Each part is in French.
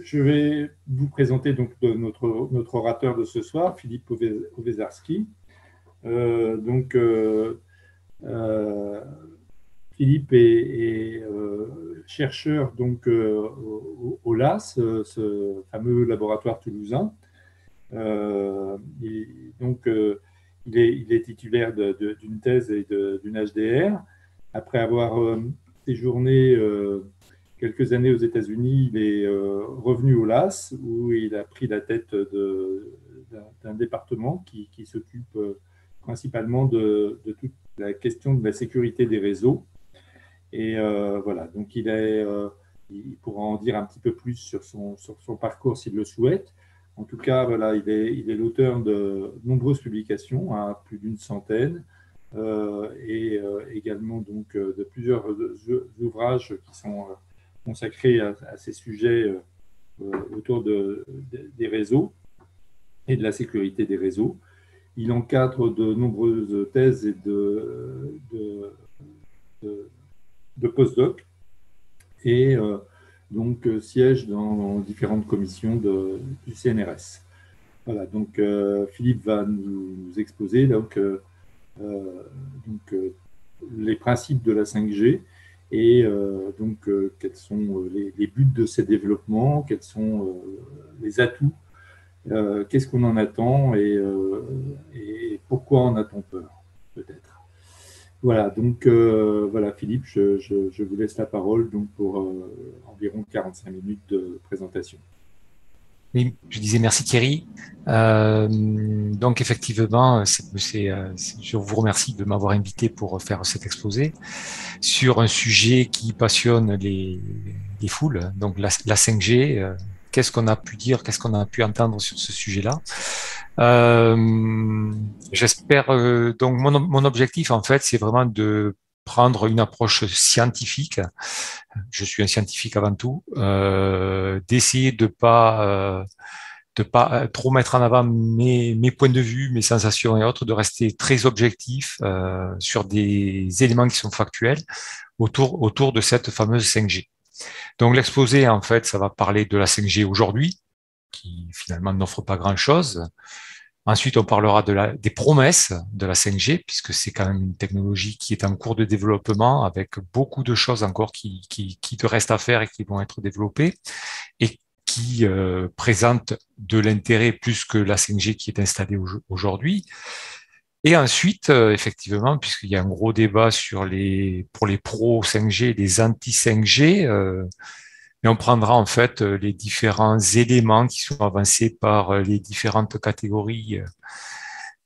Je vais vous présenter donc notre orateur de ce soir, Philippe Owezarski. Donc, Philippe est chercheur donc, au LAS, ce fameux laboratoire toulousain. Donc, il est titulaire d'une thèse et d'une HDR. Après avoir séjourné quelques années aux États-Unis, il est revenu au LAS où il a pris la tête d'un département qui s'occupe principalement de toute la question de la sécurité des réseaux. Et voilà, donc il pourra en dire un petit peu plus sur son parcours s'il le souhaite. En tout cas, voilà, il est l'auteur de nombreuses publications, hein, plus d'une centaine, et également donc, de plusieurs ouvrages qui sont consacrés à ces sujets autour des réseaux et de la sécurité des réseaux. Il encadre de nombreuses thèses et de postdoc et donc siège dans différentes commissions du CNRS. Voilà, donc Philippe va nous exposer les principes de la 5G et quels sont les buts de ces développements, quels sont les atouts, qu'est-ce qu'on en attend et pourquoi en a-t-on peur, peut-être. Voilà, donc voilà, Philippe, je vous laisse la parole donc, pour environ 45 minutes de présentation. Oui, je disais merci Thierry. Donc effectivement, je vous remercie de m'avoir invité pour faire cet exposé sur un sujet qui passionne les foules, donc la 5G. Qu'est-ce qu'on a pu dire, qu'est-ce qu'on a pu entendre sur ce sujet-là? J'espère donc mon objectif en fait, c'est vraiment de prendre une approche scientifique. Je suis un scientifique avant tout, d'essayer de pas trop mettre en avant mes points de vue, mes sensations et autres, de rester très objectif sur des éléments qui sont factuels autour de cette fameuse 5G. Donc l'exposé, en fait, ça va parler de la 5G aujourd'hui, qui finalement n'offre pas grand-chose. Ensuite, on parlera des promesses de la 5G, puisque c'est quand même une technologie qui est en cours de développement, avec beaucoup de choses encore qui restent à faire et qui vont être développées, et qui présentent de l'intérêt plus que la 5G qui est installée aujourd'hui. Et ensuite, effectivement, puisqu'il y a un gros débat pour les pros 5G et les anti-5G, et on prendra en fait les différents éléments qui sont avancés par les différentes catégories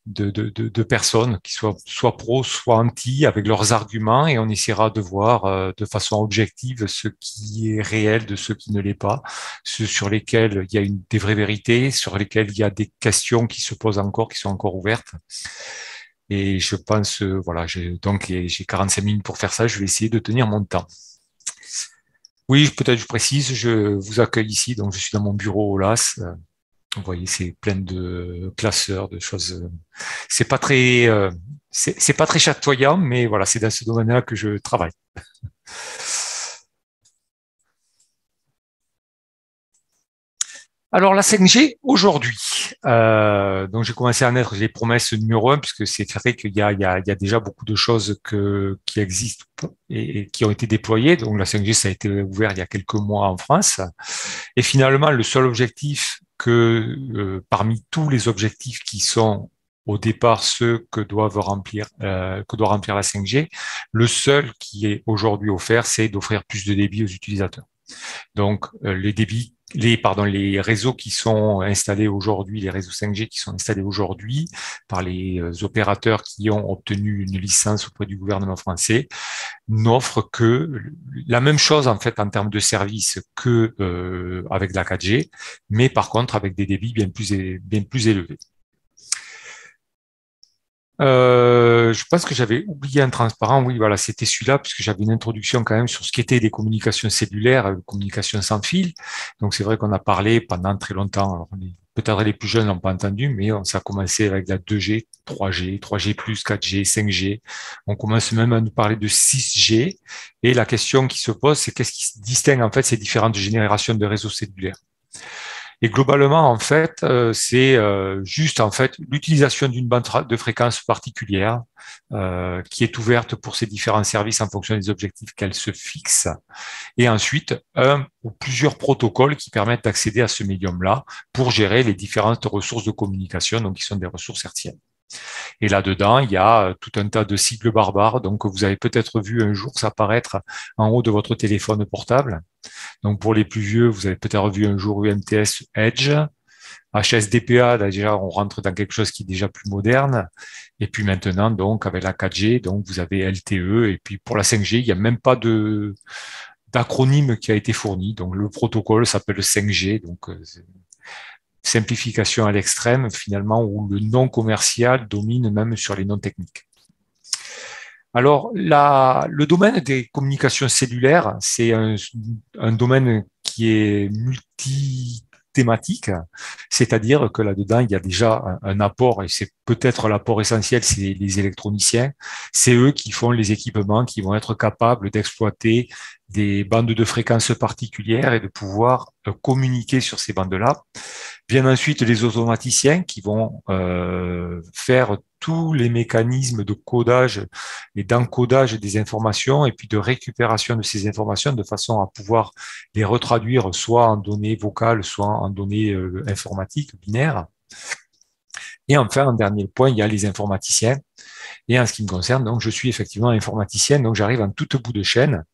de personnes, qui soient soit pro, soit anti, avec leurs arguments, et on essaiera de voir de façon objective ce qui est réel de ce qui ne l'est pas, ceux sur lesquels il y a des vraies vérités, sur lesquels il y a des questions qui se posent encore, qui sont encore ouvertes. Et je pense, voilà, j'ai 45 minutes pour faire ça, je vais essayer de tenir mon temps. Oui, peut-être je précise, je vous accueille ici, donc je suis dans mon bureau au LAS. Vous voyez, c'est plein de classeurs, de choses. C'est pas très chatoyant, mais voilà, c'est dans ce domaine-là que je travaille. Alors la 5G aujourd'hui, donc j'ai commencé à naître les promesses numéro 1 puisque c'est vrai qu'il y a déjà beaucoup de choses qui existent et qui ont été déployées. Donc la 5G ça a été ouvert il y a quelques mois en France et finalement le seul objectif parmi tous les objectifs qui sont au départ ceux que doit remplir la 5G, le seul qui est aujourd'hui offert c'est d'offrir plus de débit aux utilisateurs. Donc les réseaux qui sont installés aujourd'hui, les réseaux 5G qui sont installés aujourd'hui par les opérateurs qui ont obtenu une licence auprès du gouvernement français n'offrent que la même chose en fait en termes de services que avec la 4G, mais par contre avec des débits bien plus élevés. Je pense que j'avais oublié un transparent. Oui, voilà, c'était celui-là, puisque j'avais une introduction quand même sur ce qu'étaient les communications cellulaires, communications sans fil. Donc, c'est vrai qu'on a parlé pendant très longtemps. Alors, peut-être les plus jeunes n'ont pas entendu, mais ça a commencé avec la 2G, 3G, 3G+, 4G, 5G. On commence même à nous parler de 6G. Et la question qui se pose, c'est qu'est-ce qui distingue en fait ces différentes générations de réseaux cellulaires? Et globalement, en fait, c'est juste en fait l'utilisation d'une bande de fréquence particulière qui est ouverte pour ces différents services en fonction des objectifs qu'elle se fixe. Et ensuite, un ou plusieurs protocoles qui permettent d'accéder à ce médium-là pour gérer les différentes ressources de communication, donc qui sont des ressources hertziennes. Et là-dedans, il y a tout un tas de sigles barbares. Donc, vous avez peut-être vu un jour apparaître en haut de votre téléphone portable. Donc, pour les plus vieux, vous avez peut-être vu un jour UMTS Edge, HSDPA. Déjà, on rentre dans quelque chose qui est déjà plus moderne. Et puis maintenant, donc, avec la 4G, donc vous avez LTE. Et puis pour la 5G, il n'y a même pas d'acronyme qui a été fourni. Donc, le protocole s'appelle 5G. Donc, simplification à l'extrême, finalement, où le non commercial domine même sur les non techniques. Alors, le domaine des communications cellulaires, c'est un domaine qui est multi-thématique, c'est-à-dire que là-dedans, il y a déjà un apport, et c'est peut-être l'apport essentiel, c'est les électroniciens. C'est eux qui font les équipements qui vont être capables d'exploiter des bandes de fréquences particulières et de pouvoir communiquer sur ces bandes-là. Bien ensuite, les automaticiens qui vont faire tous les mécanismes de codage et d'encodage des informations et puis de récupération de ces informations de façon à pouvoir les retraduire soit en données vocales, soit en données informatiques, binaires. Et enfin, en dernier point, il y a les informaticiens. Et en ce qui me concerne, donc, je suis effectivement informaticien, donc j'arrive en tout bout de chaîne.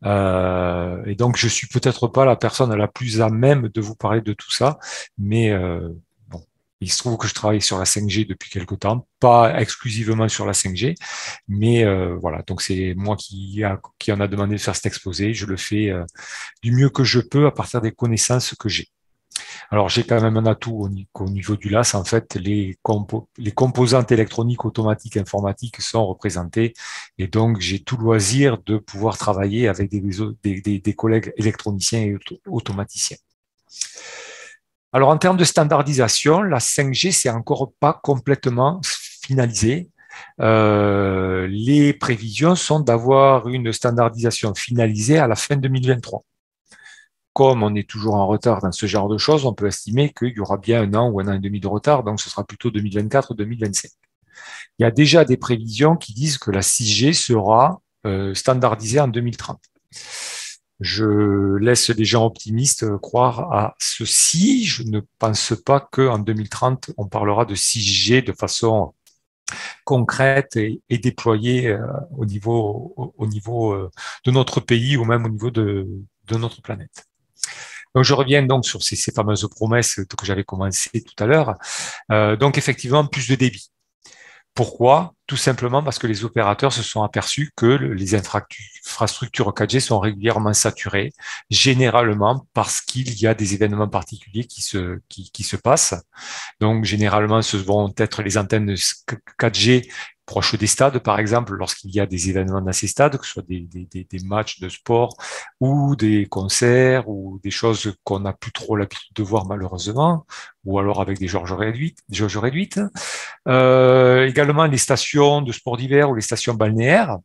Et donc, je suis peut-être pas la personne la plus à même de vous parler de tout ça, mais bon, il se trouve que je travaille sur la 5G depuis quelque temps, pas exclusivement sur la 5G, mais voilà. Donc, c'est moi qui en a demandé de faire cet exposé. Je le fais du mieux que je peux à partir des connaissances que j'ai. Alors, j'ai quand même un atout au niveau du LAS. En fait, les composantes électroniques, automatiques, informatiques sont représentées. Et donc, j'ai tout loisir de pouvoir travailler avec des collègues électroniciens et automaticiens. Alors, en termes de standardisation, la 5G, c'est encore pas complètement finalisé. Les prévisions sont d'avoir une standardisation finalisée à la fin 2023. Comme on est toujours en retard dans ce genre de choses, on peut estimer qu'il y aura bien un an ou un an et demi de retard, donc ce sera plutôt 2024-2025. Il y a déjà des prévisions qui disent que la 6G sera standardisée en 2030. Je laisse les gens optimistes croire à ceci. Je ne pense pas qu'en 2030, on parlera de 6G de façon concrète et déployée au niveau de notre pays ou même au niveau de notre planète. Donc, je reviens donc sur ces fameuses promesses que j'avais commencé tout à l'heure. Donc, effectivement, plus de débit. Pourquoi? Tout simplement parce que les opérateurs se sont aperçus que les infrastructures 4G sont régulièrement saturées, généralement parce qu'il y a des événements particuliers qui se passent. Donc, généralement, ce vont être les antennes 4G proches des stades, par exemple, lorsqu'il y a des événements dans ces stades, que ce soit des matchs de sport ou des concerts ou des choses qu'on n'a plus trop l'habitude de voir malheureusement, ou alors avec des jauges réduites. Également les stations de sport d'hiver ou les stations balnéaires.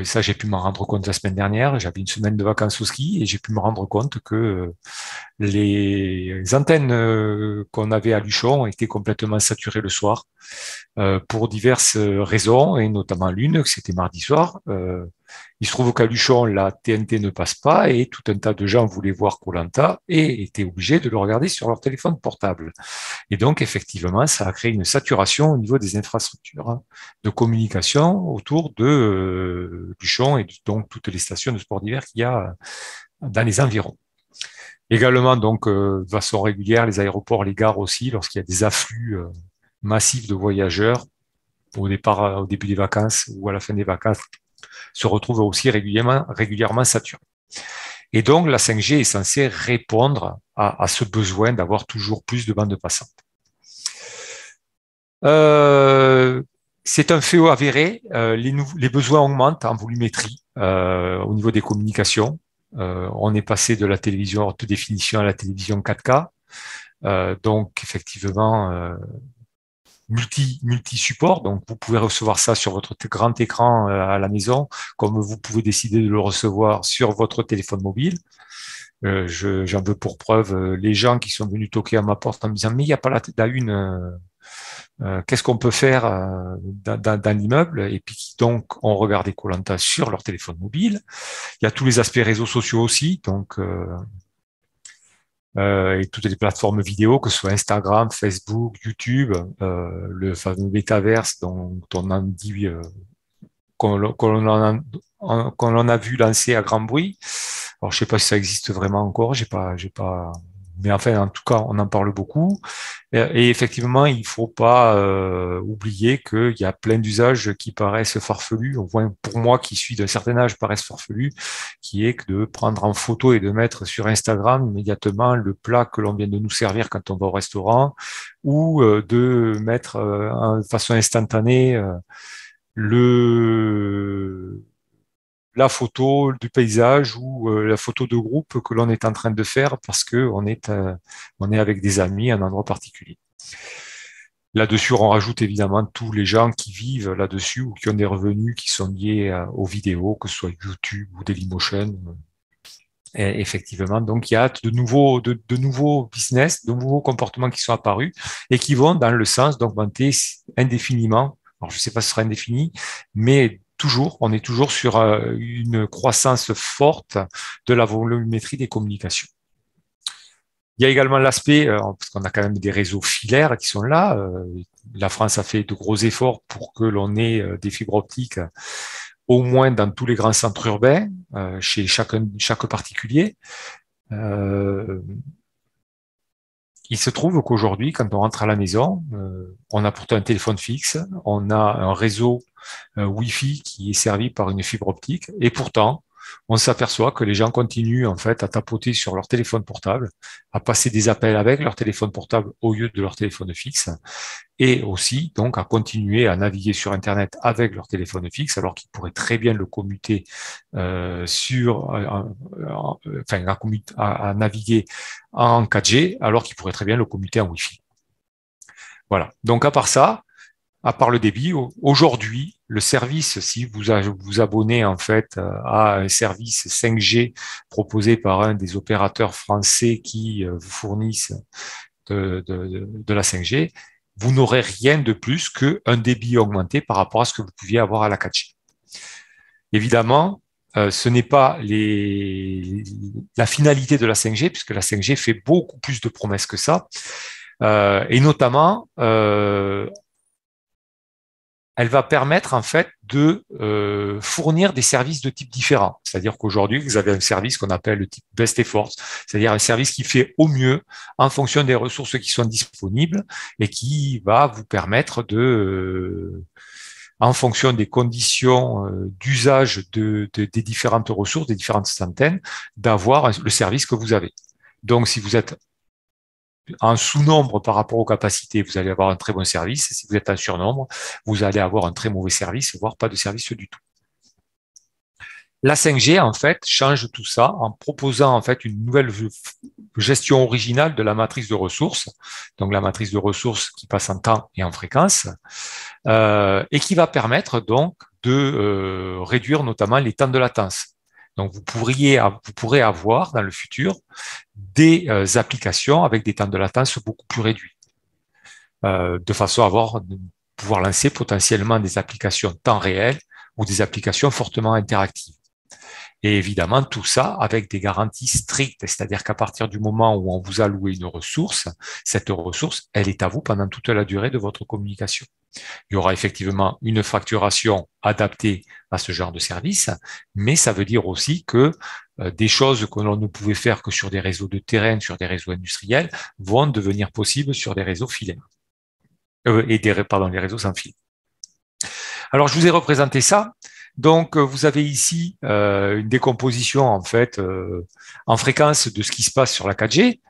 Ça, j'ai pu m'en rendre compte la semaine dernière. J'avais une semaine de vacances au ski et j'ai pu me rendre compte que les antennes qu'on avait à Luchon étaient complètement saturées le soir pour diverses raisons, et notamment l'une, que c'était mardi soir. Il se trouve qu'à Luchon, la TNT ne passe pas et tout un tas de gens voulaient voir Koh-Lanta et étaient obligés de le regarder sur leur téléphone portable. Et donc, effectivement, ça a créé une saturation au niveau des infrastructures de communication autour de Luchon et donc toutes les stations de sport d'hiver qu'il y a dans les environs. Également, donc, de façon régulière, les aéroports, les gares aussi, lorsqu'il y a des afflux massifs de voyageurs au début des vacances ou à la fin des vacances, se retrouvent aussi régulièrement saturés. Et donc, la 5G est censée répondre à ce besoin d'avoir toujours plus de bandes passantes. C'est un fait avéré. Les besoins augmentent en volumétrie au niveau des communications. On est passé de la télévision haute définition à la télévision 4K. Donc, effectivement, multi-support. Donc, vous pouvez recevoir ça sur votre grand écran à la maison, comme vous pouvez décider de le recevoir sur votre téléphone mobile. J'en veux pour preuve les gens qui sont venus toquer à ma porte en me disant mais il n'y a pas la une, qu'est-ce qu'on peut faire dans l'immeuble, et puis qui donc ont regardé koh sur leur téléphone mobile. Il y a tous les aspects réseaux sociaux aussi, donc et toutes les plateformes vidéo, que ce soit Instagram, Facebook, YouTube, le fameux métaverse dont on en dit qu'on en a vu lancer à grand bruit. Alors, je sais pas si ça existe vraiment encore, j'ai pas, mais enfin, en tout cas, on en parle beaucoup. Et effectivement, il faut pas oublier qu'il y a plein d'usages qui paraissent farfelus, au moins pour moi qui suis d'un certain âge paraissent farfelus, qui est que de prendre en photo et de mettre sur Instagram immédiatement le plat que l'on vient de nous servir quand on va au restaurant, ou de mettre de façon instantanée le la photo du paysage ou la photo de groupe que l'on est en train de faire parce que on est avec des amis à un endroit particulier. Là-dessus, on rajoute évidemment tous les gens qui vivent là-dessus ou qui ont des revenus qui sont liés aux vidéos, que ce soit YouTube ou Dailymotion. Et effectivement, donc il y a de nouveaux business, de nouveaux comportements qui sont apparus et qui vont dans le sens d'augmenter indéfiniment. Alors, je ne sais pas si ce sera indéfini, mais on est toujours sur une croissance forte de la volumétrie des communications. Il y a également l'aspect, parce qu'on a quand même des réseaux filaires qui sont là. La France a fait de gros efforts pour que l'on ait des fibres optiques au moins dans tous les grands centres urbains, chez chaque particulier. Il se trouve qu'aujourd'hui, quand on rentre à la maison, on a pourtant un téléphone fixe, on a un réseau Wi-Fi qui est servi par une fibre optique, et pourtant, on s'aperçoit que les gens continuent en fait à tapoter sur leur téléphone portable, à passer des appels avec leur téléphone portable au lieu de leur téléphone fixe, et aussi donc à continuer à naviguer sur Internet avec leur téléphone fixe, alors qu'ils pourraient très bien le commuter à naviguer en 4G, alors qu'ils pourraient très bien le commuter en Wi-Fi. Voilà. Donc à part ça, à part le débit, aujourd'hui, le service, si vous abonnez en fait à un service 5G proposé par un des opérateurs français qui vous fournissent de la 5G, vous n'aurez rien de plus qu'un débit augmenté par rapport à ce que vous pouviez avoir à la 4G. Évidemment, ce n'est pas la finalité de la 5G, puisque la 5G fait beaucoup plus de promesses que ça, et notamment elle va permettre en fait de fournir des services de type différents. C'est-à-dire qu'aujourd'hui, vous avez un service qu'on appelle le type best effort, c'est-à-dire un service qui fait au mieux en fonction des ressources qui sont disponibles et qui va vous permettre de, en fonction des conditions d'usage des différentes ressources, des différentes antennes, d'avoir le service que vous avez. Donc, si vous êtes en sous-nombre par rapport aux capacités, vous allez avoir un très bon service. Si vous êtes en surnombre, vous allez avoir un très mauvais service, voire pas de service du tout. La 5G, en fait, change tout ça en proposant, en fait, une nouvelle gestion originale de la matrice de ressources. Donc, la matrice de ressources qui passe en temps et en fréquence, et qui va permettre, donc, de réduire notamment les temps de latence. Donc, vous pourrez avoir dans le futur des applications avec des temps de latence beaucoup plus réduits, de façon à pouvoir lancer potentiellement des applications temps réel ou des applications fortement interactives. Et évidemment, tout ça avec des garanties strictes, c'est-à-dire qu'à partir du moment où on vous a loué une ressource, cette ressource, elle est à vous pendant toute la durée de votre communication. Il y aura effectivement une facturation adaptée à ce genre de service, mais ça veut dire aussi que des choses que l'on ne pouvait faire que sur des réseaux de terrain, sur des réseaux industriels, vont devenir possibles sur des réseaux filaires. Les réseaux sans fil. Alors, je vous ai représenté ça. Donc, vous avez ici une décomposition en fait en fréquence de ce qui se passe sur la 4G.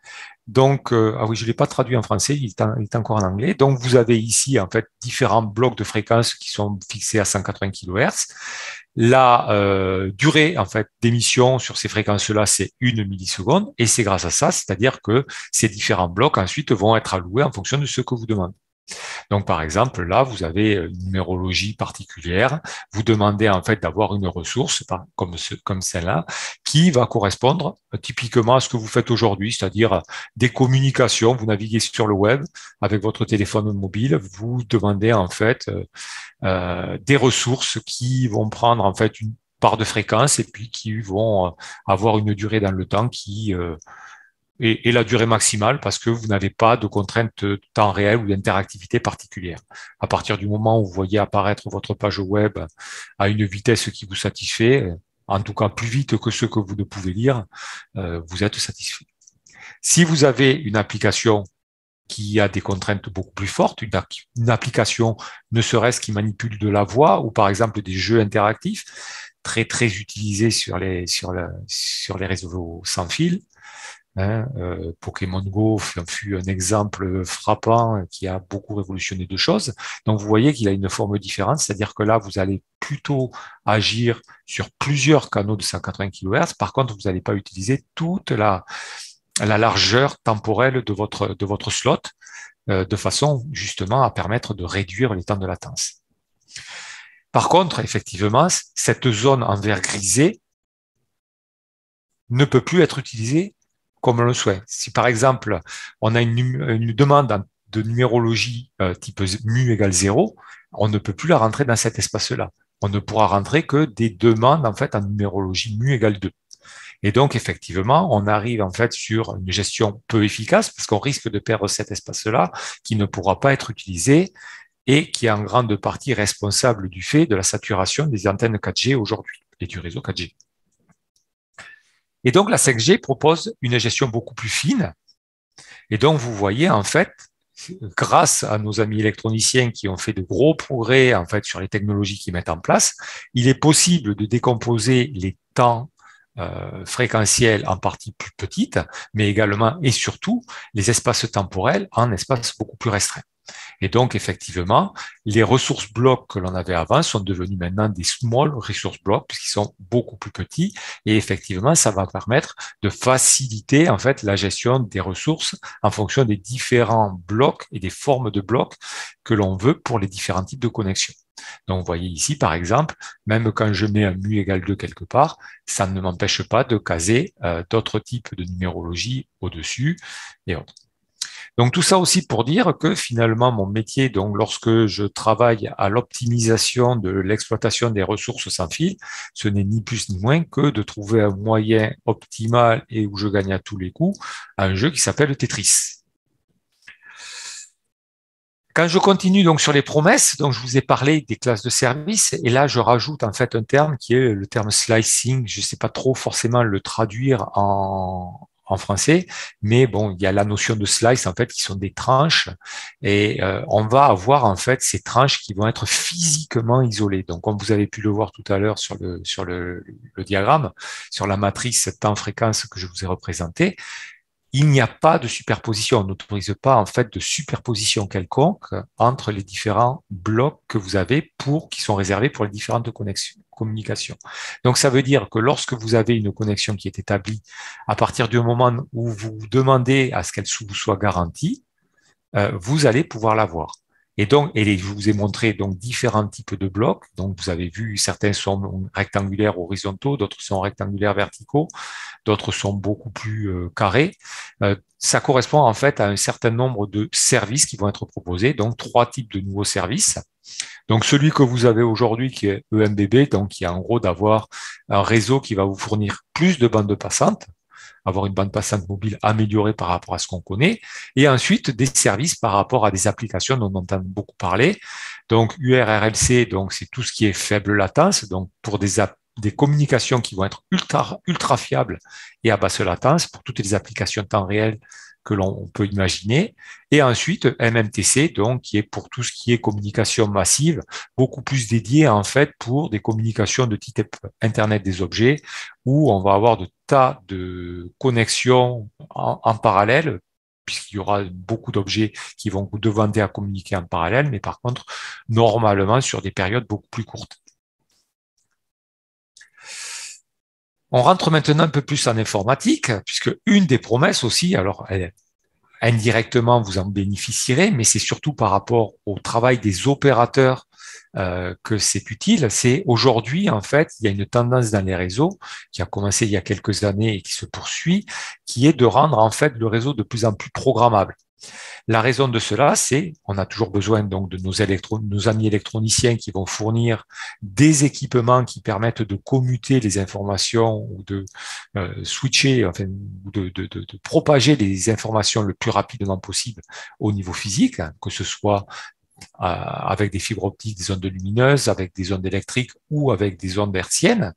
Donc, ah oui, je l'ai pas traduit en français, il est encore en anglais. Donc, vous avez ici en fait différents blocs de fréquences qui sont fixés à 180 kHz. La durée en fait d'émission sur ces fréquences-là, c'est 1 milliseconde, et c'est grâce à ça, c'est-à-dire que ces différents blocs ensuite vont être alloués en fonction de ce que vous demandez. Donc, par exemple, là, vous avez une numérologie particulière. Vous demandez en fait d'avoir une ressource comme celle-là qui va correspondre typiquement à ce que vous faites aujourd'hui, c'est-à-dire des communications. Vous naviguez sur le web avec votre téléphone mobile. Vous demandez en fait des ressources qui vont prendre en fait une part de fréquence et puis qui vont avoir une durée dans le temps qui et la durée maximale parce que vous n'avez pas de contrainte de temps réel ou d'interactivité particulière. À partir du moment où vous voyez apparaître votre page web à une vitesse qui vous satisfait, en tout cas plus vite que ce que vous ne pouvez lire, vous êtes satisfait. Si vous avez une application qui a des contraintes beaucoup plus fortes, une application ne serait-ce qui manipule de la voix ou par exemple des jeux interactifs très très utilisés sur les réseaux sans fil, Pokémon Go fut un exemple frappant qui a beaucoup révolutionné de choses. Donc vous voyez qu'il a une forme différente, c'est-à-dire que là vous allez plutôt agir sur plusieurs canaux de 180 kHz. Par contre, vous n'allez pas utiliser toute la largeur temporelle de votre slot, de façon justement à permettre de réduire les temps de latence. Par contre, effectivement, cette zone en vert grisé ne peut plus être utilisée comme on le souhaite. Si par exemple, on a une demande de numérologie type mu égale 0, on ne peut plus la rentrer dans cet espace-là. On ne pourra rentrer que des demandes en fait en numérologie mu égale 2. Et donc, effectivement, on arrive en fait sur une gestion peu efficace parce qu'on risque de perdre cet espace-là qui ne pourra pas être utilisé et qui est en grande partie responsable du fait de la saturation des antennes 4G aujourd'hui et du réseau 4G. Et donc, la 5G propose une gestion beaucoup plus fine. Et donc, vous voyez, en fait, grâce à nos amis électroniciens qui ont fait de gros progrès, en fait, sur les technologies qu'ils mettent en place, il est possible de décomposer les temps fréquentiels en parties plus petites, mais également et surtout les espaces temporels en espaces beaucoup plus restreints. Et donc, effectivement, les ressources blocs que l'on avait avant sont devenus maintenant des small resource blocks puisqu'ils sont beaucoup plus petits. Et effectivement, ça va permettre de faciliter, en fait, la gestion des ressources en fonction des différents blocs et des formes de blocs que l'on veut pour les différents types de connexions. Donc, vous voyez ici, par exemple, même quand je mets un mu égale 2 quelque part, ça ne m'empêche pas de caser d'autres types de numérologie au-dessus et autres. Donc tout ça aussi pour dire que finalement mon métier, donc lorsque je travaille à l'optimisation de l'exploitation des ressources sans fil, ce n'est ni plus ni moins que de trouver un moyen optimal et où je gagne à tous les coups à un jeu qui s'appelle Tetris. Quand je continue donc sur les promesses, donc je vous ai parlé des classes de services et là je rajoute en fait un terme qui est le terme slicing. Je ne sais pas trop forcément le traduire en français, mais bon, il y a la notion de slice en fait qui sont des tranches et on va avoir en fait ces tranches qui vont être physiquement isolées. Donc comme vous avez pu le voir tout à l'heure sur le diagramme, sur la matrice temps-fréquence que je vous ai représentée, il n'y a pas de superposition. On n'autorise pas en fait de superposition quelconque entre les différents blocs que vous avez qui sont réservés pour les différentes communications. Donc ça veut dire que lorsque vous avez une connexion qui est établie, à partir du moment où vous demandez à ce qu'elle vous soit garantie, vous allez pouvoir l'avoir. Et donc, je vous ai montré donc différents types de blocs. Donc, vous avez vu, certains sont rectangulaires horizontaux, d'autres sont rectangulaires verticaux, d'autres sont beaucoup plus carrés. Ça correspond en fait à un certain nombre de services qui vont être proposés. Donc, 3 types de nouveaux services. Donc, celui que vous avez aujourd'hui, qui est EMBB, donc qui est en gros d'avoir un réseau qui va vous fournir plus de bandes passantes, avoir une bande passante mobile améliorée par rapport à ce qu'on connaît, et ensuite des services par rapport à des applications dont on entend beaucoup parler. Donc URRLC, donc c'est tout ce qui est faible latence, donc pour des communications qui vont être ultra fiables et à basse latence pour toutes les applications temps réel que l'on peut imaginer. Et ensuite, MMTC, donc, qui est pour tout ce qui est communication massive, beaucoup plus dédié, en fait, pour des communications de type Internet des objets, où on va avoir de tas de connexions en parallèle, puisqu'il y aura beaucoup d'objets qui vont vous demander à communiquer en parallèle, mais par contre, normalement, sur des périodes beaucoup plus courtes. On rentre maintenant un peu plus en informatique, puisque une des promesses aussi, alors indirectement, vous en bénéficierez, mais c'est surtout par rapport au travail des opérateurs que c'est utile. C'est aujourd'hui, en fait, il y a une tendance dans les réseaux qui a commencé il y a quelques années et qui se poursuit, qui est de rendre en fait le réseau de plus en plus programmable. La raison de cela, c'est on a toujours besoin donc de nos amis électroniciens qui vont fournir des équipements qui permettent de commuter les informations ou de switcher, enfin, ou de propager les informations le plus rapidement possible au niveau physique, hein, que ce soit avec des fibres optiques, des ondes lumineuses, avec des ondes électriques ou avec des ondes hertziennes.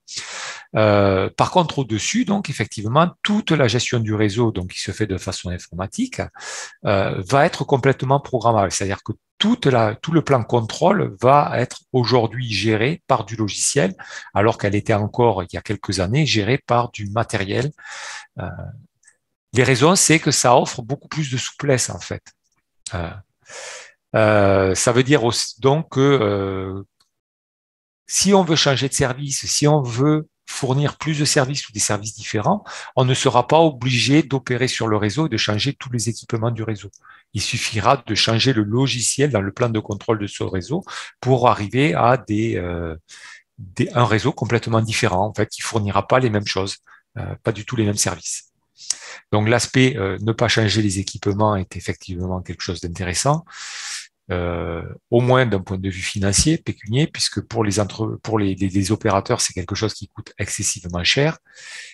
Par contre, au-dessus, donc effectivement, toute la gestion du réseau, donc qui se fait de façon informatique, va être complètement programmable. C'est-à-dire que tout le plan contrôle va être aujourd'hui géré par du logiciel, alors qu'elle était encore, il y a quelques années, gérée par du matériel. Les raisons, c'est que ça offre beaucoup plus de souplesse, en fait. Ça veut dire aussi, donc que si on veut changer de service, si on veut fournir plus de services ou des services différents, on ne sera pas obligé d'opérer sur le réseau et de changer tous les équipements du réseau. Il suffira de changer le logiciel dans le plan de contrôle de ce réseau pour arriver à un réseau complètement différent, en fait, qui fournira pas les mêmes choses, pas du tout les mêmes services. Donc l'aspect ne pas changer les équipements est effectivement quelque chose d'intéressant. Au moins d'un point de vue financier, pécunier, puisque pour les opérateurs, c'est quelque chose qui coûte excessivement cher.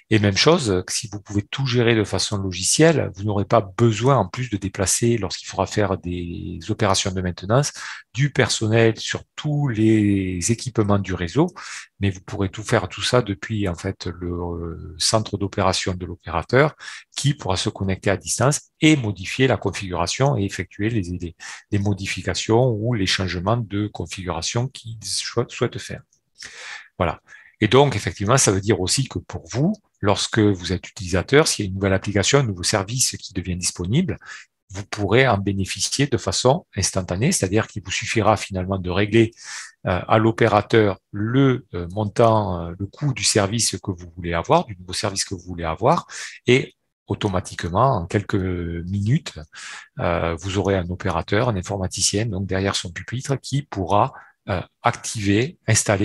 Et même chose, si vous pouvez tout gérer de façon logicielle, vous n'aurez pas besoin en plus de déplacer, lorsqu'il faudra faire des opérations de maintenance, du personnel sur tous les équipements du réseau, mais vous pourrez tout faire tout ça depuis en fait le centre d'opération de l'opérateur qui pourra se connecter à distance et modifier la configuration et effectuer les modifications ou les changements de configuration qu'il souhaite faire. Voilà. Et donc, effectivement, ça veut dire aussi que pour vous, lorsque vous êtes utilisateur, s'il y a une nouvelle application, un nouveau service qui devient disponible, vous pourrez en bénéficier de façon instantanée, c'est-à-dire qu'il vous suffira finalement de régler à l'opérateur le montant, le coût du service que vous voulez avoir, du nouveau service que vous voulez avoir, et automatiquement, en quelques minutes, vous aurez un opérateur, un informaticien, donc derrière son pupitre, qui pourra installer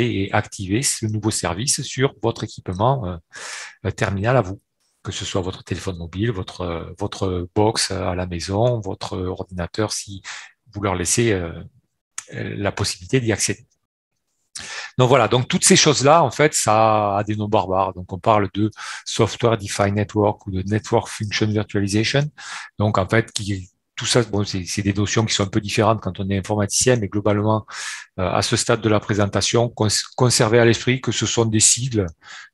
et activer ce nouveau service sur votre équipement terminal à vous, que ce soit votre téléphone mobile, votre box à la maison, votre ordinateur, si vous leur laissez la possibilité d'y accéder. Donc voilà, donc toutes ces choses-là, en fait, ça a des noms barbares. Donc on parle de Software Defined Network ou de Network Function Virtualization. Donc en fait, tout ça, bon, c'est des notions qui sont un peu différentes quand on est informaticien, mais globalement, à ce stade de la présentation, conservez à l'esprit que ce sont des sigles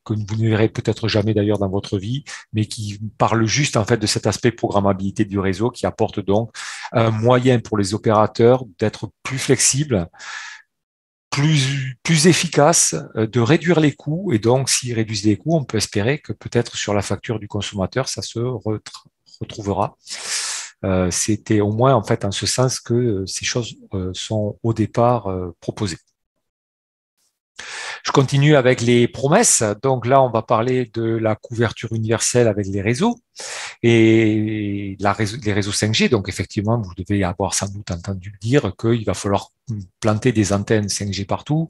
que vous ne verrez peut-être jamais d'ailleurs dans votre vie, mais qui parlent juste en fait de cet aspect programmabilité du réseau qui apporte donc un moyen pour les opérateurs d'être plus flexibles, plus efficace, de réduire les coûts. Et donc, s'ils réduisent les coûts, on peut espérer que peut-être sur la facture du consommateur, ça se retrouvera. C'était au moins en fait en ce sens que ces choses sont au départ proposées. Je continue avec les promesses. Donc là, on va parler de la couverture universelle avec les réseaux et les réseaux 5G. Donc effectivement, vous devez avoir sans doute entendu dire qu'il va falloir planter des antennes 5G partout.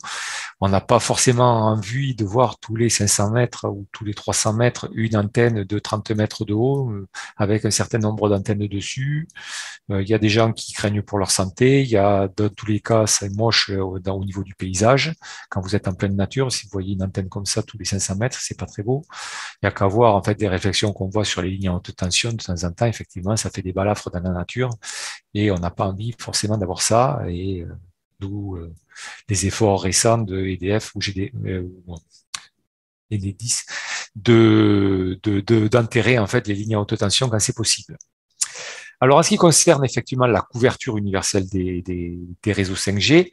On n'a pas forcément envie de voir tous les 500 mètres ou tous les 300 mètres une antenne de 30 mètres de haut avec un certain nombre d'antennes dessus. Il y a des gens qui craignent pour leur santé. Il y a, dans tous les cas, c'est moche au niveau du paysage. Quand vous êtes en pleine nature, si vous voyez une antenne comme ça tous les 500 mètres, c'est pas très beau. Il y a qu'à voir en fait des réflexions qu'on voit sur les lignes à haute tension de temps en temps. Effectivement, ça fait des balafres dans la nature et on n'a pas envie forcément d'avoir ça. Et d'où les efforts récents de EDF ou Enedis d'enterrer en fait les lignes à haute tension quand c'est possible. Alors, en ce qui concerne effectivement la couverture universelle des réseaux 5G,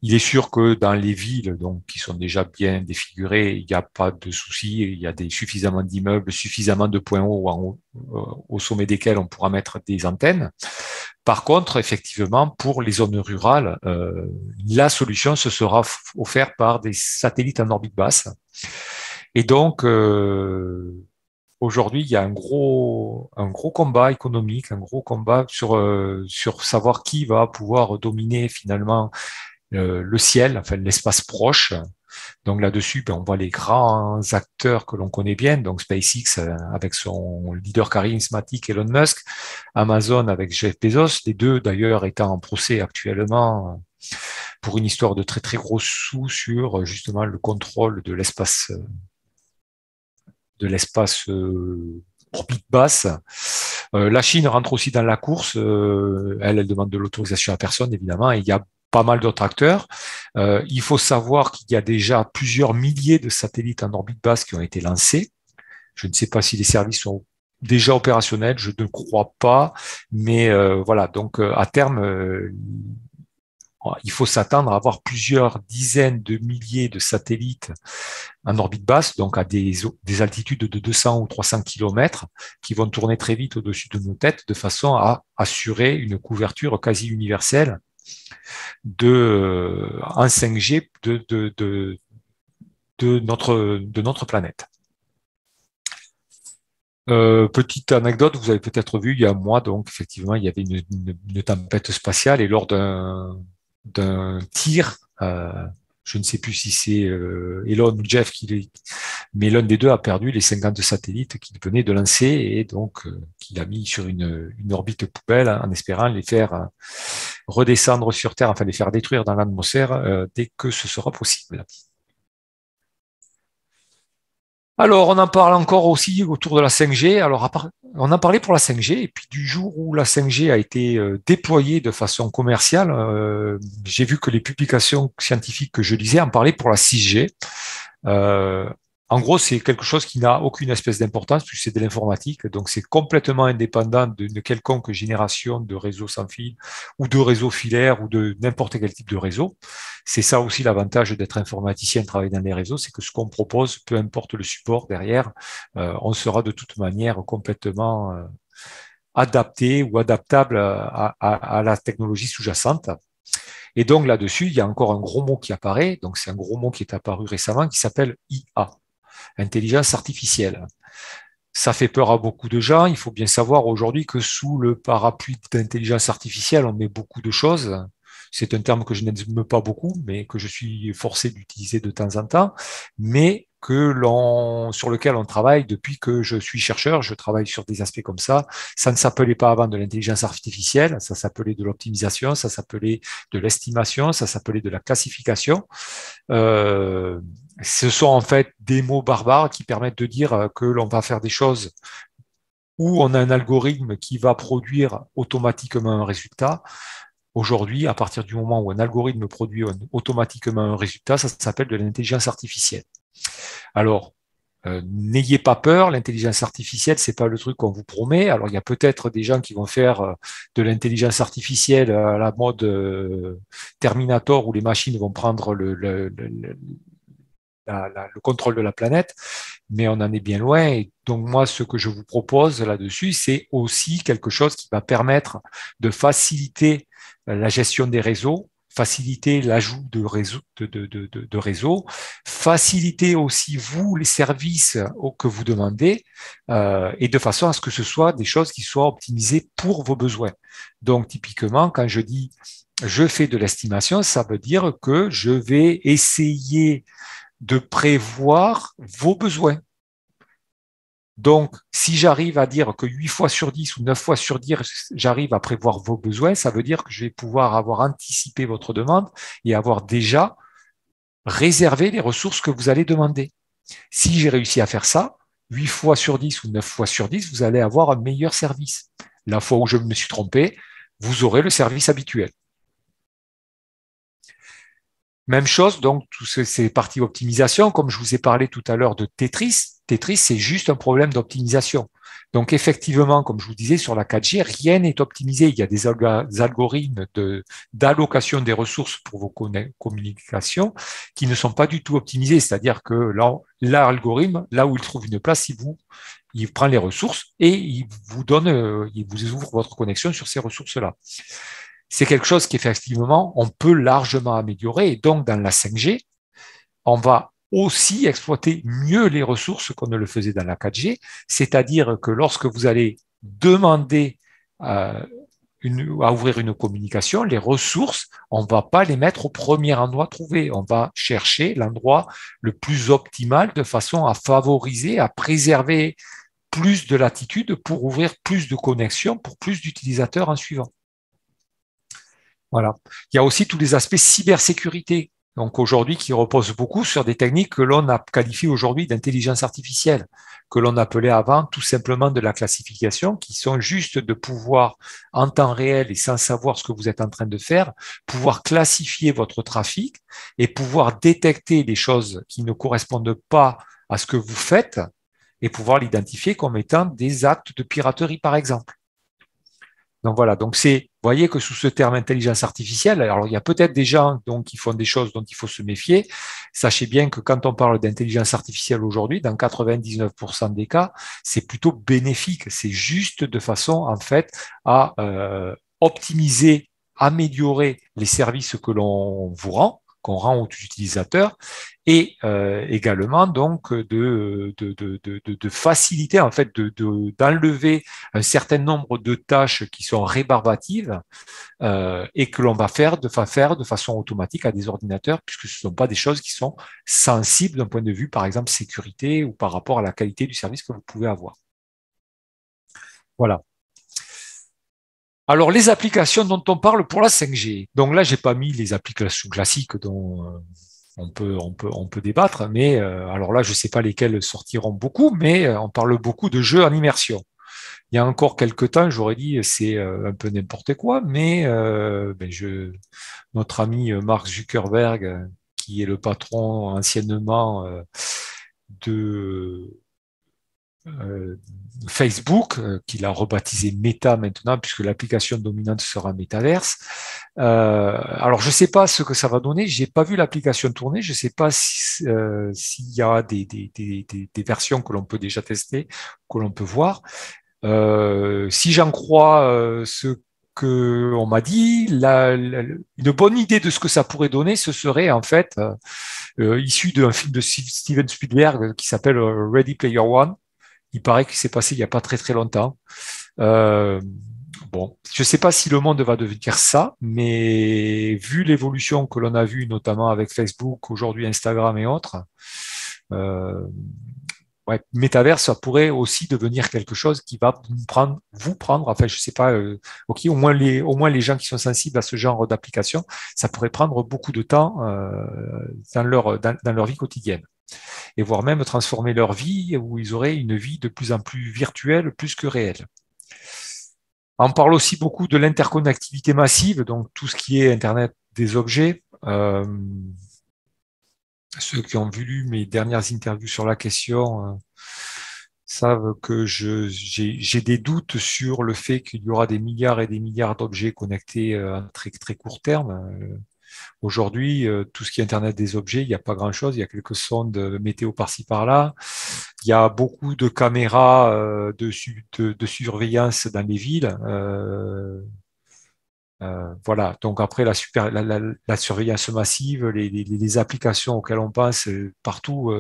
il est sûr que dans les villes donc, qui sont déjà bien défigurées, il n'y a pas de souci, il y a suffisamment d'immeubles, suffisamment de points hauts au sommet desquels on pourra mettre des antennes. Par contre, effectivement, pour les zones rurales, la solution se sera offerte par des satellites en orbite basse. Et donc, aujourd'hui, il y a un gros combat économique, un gros combat sur savoir qui va pouvoir dominer finalement le ciel, enfin l'espace proche. Donc là-dessus, on voit les grands acteurs que l'on connaît bien, donc SpaceX avec son leader charismatique Elon Musk, Amazon avec Jeff Bezos, les deux d'ailleurs étant en procès actuellement pour une histoire de très très gros sous sur justement le contrôle de l'espace orbite basse. La Chine rentre aussi dans la course. Elle demande de l'autorisation à personne, évidemment, et il y a pas mal d'autres acteurs. Il faut savoir qu'il y a déjà plusieurs milliers de satellites en orbite basse qui ont été lancés. Je ne sais pas si les services sont déjà opérationnels, je ne crois pas, mais voilà. Donc à terme, il faut s'attendre à avoir plusieurs dizaines de milliers de satellites en orbite basse, donc à des altitudes de 200 ou 300 kilomètres, qui vont tourner très vite au-dessus de nos têtes, de façon à assurer une couverture quasi universelle en 5G de notre planète. Petite anecdote, vous avez peut-être vu il y a un mois, donc effectivement, il y avait une tempête spatiale et lors d'un tir, je ne sais plus si c'est Elon ou Jeff mais l'un des deux a perdu les 50 satellites qu'il venait de lancer et donc qu'il a mis sur une orbite poubelle en espérant les faire redescendre sur Terre, enfin les faire détruire dans l'atmosphère dès que ce sera possible. Alors, on en parle encore aussi autour de la 5G. Alors, on en parlait pour la 5G, et puis du jour où la 5G a été déployée de façon commerciale, j'ai vu que les publications scientifiques que je lisais en parlaient pour la 6G. En gros, c'est quelque chose qui n'a aucune espèce d'importance puisque c'est de l'informatique. Donc, c'est complètement indépendant d'une quelconque génération de réseaux sans fil ou de réseaux filaires ou de n'importe quel type de réseau. C'est ça aussi l'avantage d'être informaticien et de travailler dans les réseaux, c'est que ce qu'on propose, peu importe le support derrière, on sera de toute manière complètement adapté ou adaptable à la technologie sous-jacente. Et donc là-dessus, il y a encore un gros mot qui apparaît. Donc, c'est un gros mot qui est apparu récemment qui s'appelle IA. Intelligence artificielle. Ça fait peur à beaucoup de gens. Il faut bien savoir aujourd'hui que sous le parapluie d'intelligence artificielle, on met beaucoup de choses. C'est un terme que je n'aime pas beaucoup, mais que je suis forcé d'utiliser de temps en temps, mais sur lequel on travaille depuis que je suis chercheur. Je travaille sur des aspects comme ça. Ça ne s'appelait pas avant de l'intelligence artificielle, ça s'appelait de l'optimisation, ça s'appelait de l'estimation, ça s'appelait de la classification. Ce sont en fait des mots barbares qui permettent de dire que l'on va faire des choses où on a un algorithme qui va produire automatiquement un résultat. Aujourd'hui, à partir du moment où un algorithme produit automatiquement un résultat, ça s'appelle de l'intelligence artificielle. Alors, n'ayez pas peur, l'intelligence artificielle, c'est pas le truc qu'on vous promet. Alors, il y a peut-être des gens qui vont faire de l'intelligence artificielle à la mode Terminator, où les machines vont prendre le contrôle de la planète, mais on en est bien loin. Et donc, moi, ce que je vous propose là-dessus, c'est aussi quelque chose qui va permettre de faciliter la gestion des réseaux, faciliter l'ajout de réseaux, faciliter aussi vous les services que vous demandez, et de façon à ce que ce soit des choses qui soient optimisées pour vos besoins. Donc, typiquement, quand je dis je fais de l'estimation, ça veut dire que je vais essayer de prévoir vos besoins. Donc, si j'arrive à dire que 8 fois sur 10 ou 9 fois sur 10, j'arrive à prévoir vos besoins, ça veut dire que je vais pouvoir avoir anticipé votre demande et avoir déjà réservé les ressources que vous allez demander. Si j'ai réussi à faire ça, 8 fois sur 10 ou 9 fois sur 10, vous allez avoir un meilleur service. La fois où je me suis trompé, vous aurez le service habituel. Même chose, donc, toutes ces parties optimisation, comme je vous ai parlé tout à l'heure de Tetris. Tetris, c'est juste un problème d'optimisation. Donc, effectivement, comme je vous disais, sur la 4G, rien n'est optimisé. Il y a des algorithmes d'allocation des ressources pour vos communications qui ne sont pas du tout optimisés. C'est-à-dire que l'algorithme, là où il trouve une place, il prend les ressources et il vous ouvre votre connexion sur ces ressources-là. C'est quelque chose qu'effectivement, on peut largement améliorer. Et donc, dans la 5G, on va aussi exploiter mieux les ressources qu'on ne le faisait dans la 4G, c'est-à-dire que lorsque vous allez demander à ouvrir une communication, les ressources, on ne va pas les mettre au premier endroit trouvé. On va chercher l'endroit le plus optimal de façon à favoriser, à préserver plus de latitude pour ouvrir plus de connexions pour plus d'utilisateurs en suivant. Voilà. Il y a aussi tous les aspects cybersécurité. Donc aujourd'hui, qui reposent beaucoup sur des techniques que l'on a qualifiées aujourd'hui d'intelligence artificielle, que l'on appelait avant tout simplement de la classification, qui sont juste de pouvoir, en temps réel et sans savoir ce que vous êtes en train de faire, pouvoir classifier votre trafic et pouvoir détecter les choses qui ne correspondent pas à ce que vous faites et pouvoir l'identifier comme étant des actes de piraterie, par exemple. Donc voilà, donc vous voyez que sous ce terme intelligence artificielle, alors il y a peut-être des gens donc, qui font des choses dont il faut se méfier. Sachez bien que quand on parle d'intelligence artificielle aujourd'hui, dans 99% des cas, c'est plutôt bénéfique. C'est juste de façon, en fait, à optimiser, améliorer les services que l'on vous rend, qu'on rend aux utilisateurs, et également donc de faciliter en fait d'enlever un certain nombre de tâches qui sont rébarbatives et que l'on va faire de façon automatique à des ordinateurs puisque ce ne sont pas des choses qui sont sensibles d'un point de vue par exemple sécurité ou par rapport à la qualité du service que vous pouvez avoir. Voilà. Alors, les applications dont on parle pour la 5G. Donc là, j'ai pas mis les applications classiques dont on peut débattre, mais alors là, je sais pas lesquelles sortiront beaucoup, mais on parle beaucoup de jeux en immersion. Il y a encore quelques temps, j'aurais dit c'est un peu n'importe quoi, mais notre ami Mark Zuckerberg, qui est le patron anciennement de Facebook, qu'il a rebaptisé Meta maintenant, puisque l'application dominante sera Metaverse. Alors, je ne sais pas ce que ça va donner. J'ai pas vu l'application tourner. Je ne sais pas s'il y a des versions que l'on peut déjà tester, que l'on peut voir. Si j'en crois ce que on m'a dit, une bonne idée de ce que ça pourrait donner, ce serait en fait issu d'un film de Steven Spielberg qui s'appelle Ready Player One. Il paraît qu'il s'est passé il n'y a pas très très longtemps. Bon, je ne sais pas si le monde va devenir ça, mais vu l'évolution que l'on a vue, notamment avec Facebook, aujourd'hui Instagram et autres, ouais, Metaverse, ça pourrait aussi devenir quelque chose qui va vous prendre, enfin, je sais pas, ok, au moins les gens qui sont sensibles à ce genre d'application, ça pourrait prendre beaucoup de temps dans leur vie quotidienne et voire même transformer leur vie où ils auraient une vie de plus en plus virtuelle, plus que réelle. On parle aussi beaucoup de l'interconnectivité massive, donc tout ce qui est Internet des objets. Ceux qui ont vu mes dernières interviews sur la question savent que j'ai des doutes sur le fait qu'il y aura des milliards et des milliards d'objets connectés à très, très court terme. Aujourd'hui, tout ce qui est Internet des objets, il n'y a pas grand-chose. Il y a quelques sondes météo par-ci par-là. Il y a beaucoup de caméras de surveillance dans les villes. Voilà. Donc après la surveillance massive, les applications auxquelles on pense partout.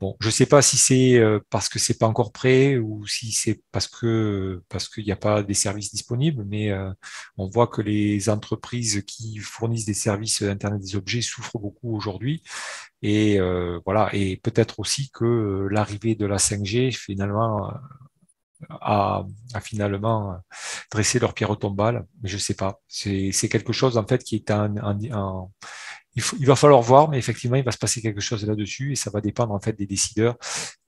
Bon, je ne sais pas si c'est parce que c'est pas encore prêt ou si c'est parce qu'il n'y a pas des services disponibles, mais on voit que les entreprises qui fournissent des services d'Internet des objets souffrent beaucoup aujourd'hui. Et voilà. Et peut-être aussi que l'arrivée de la 5G finalement a finalement dressé leur pierre tombale. Mais je sais pas. C'est quelque chose en fait qui est il va falloir voir, mais effectivement, il va se passer quelque chose là-dessus et ça va dépendre en fait des décideurs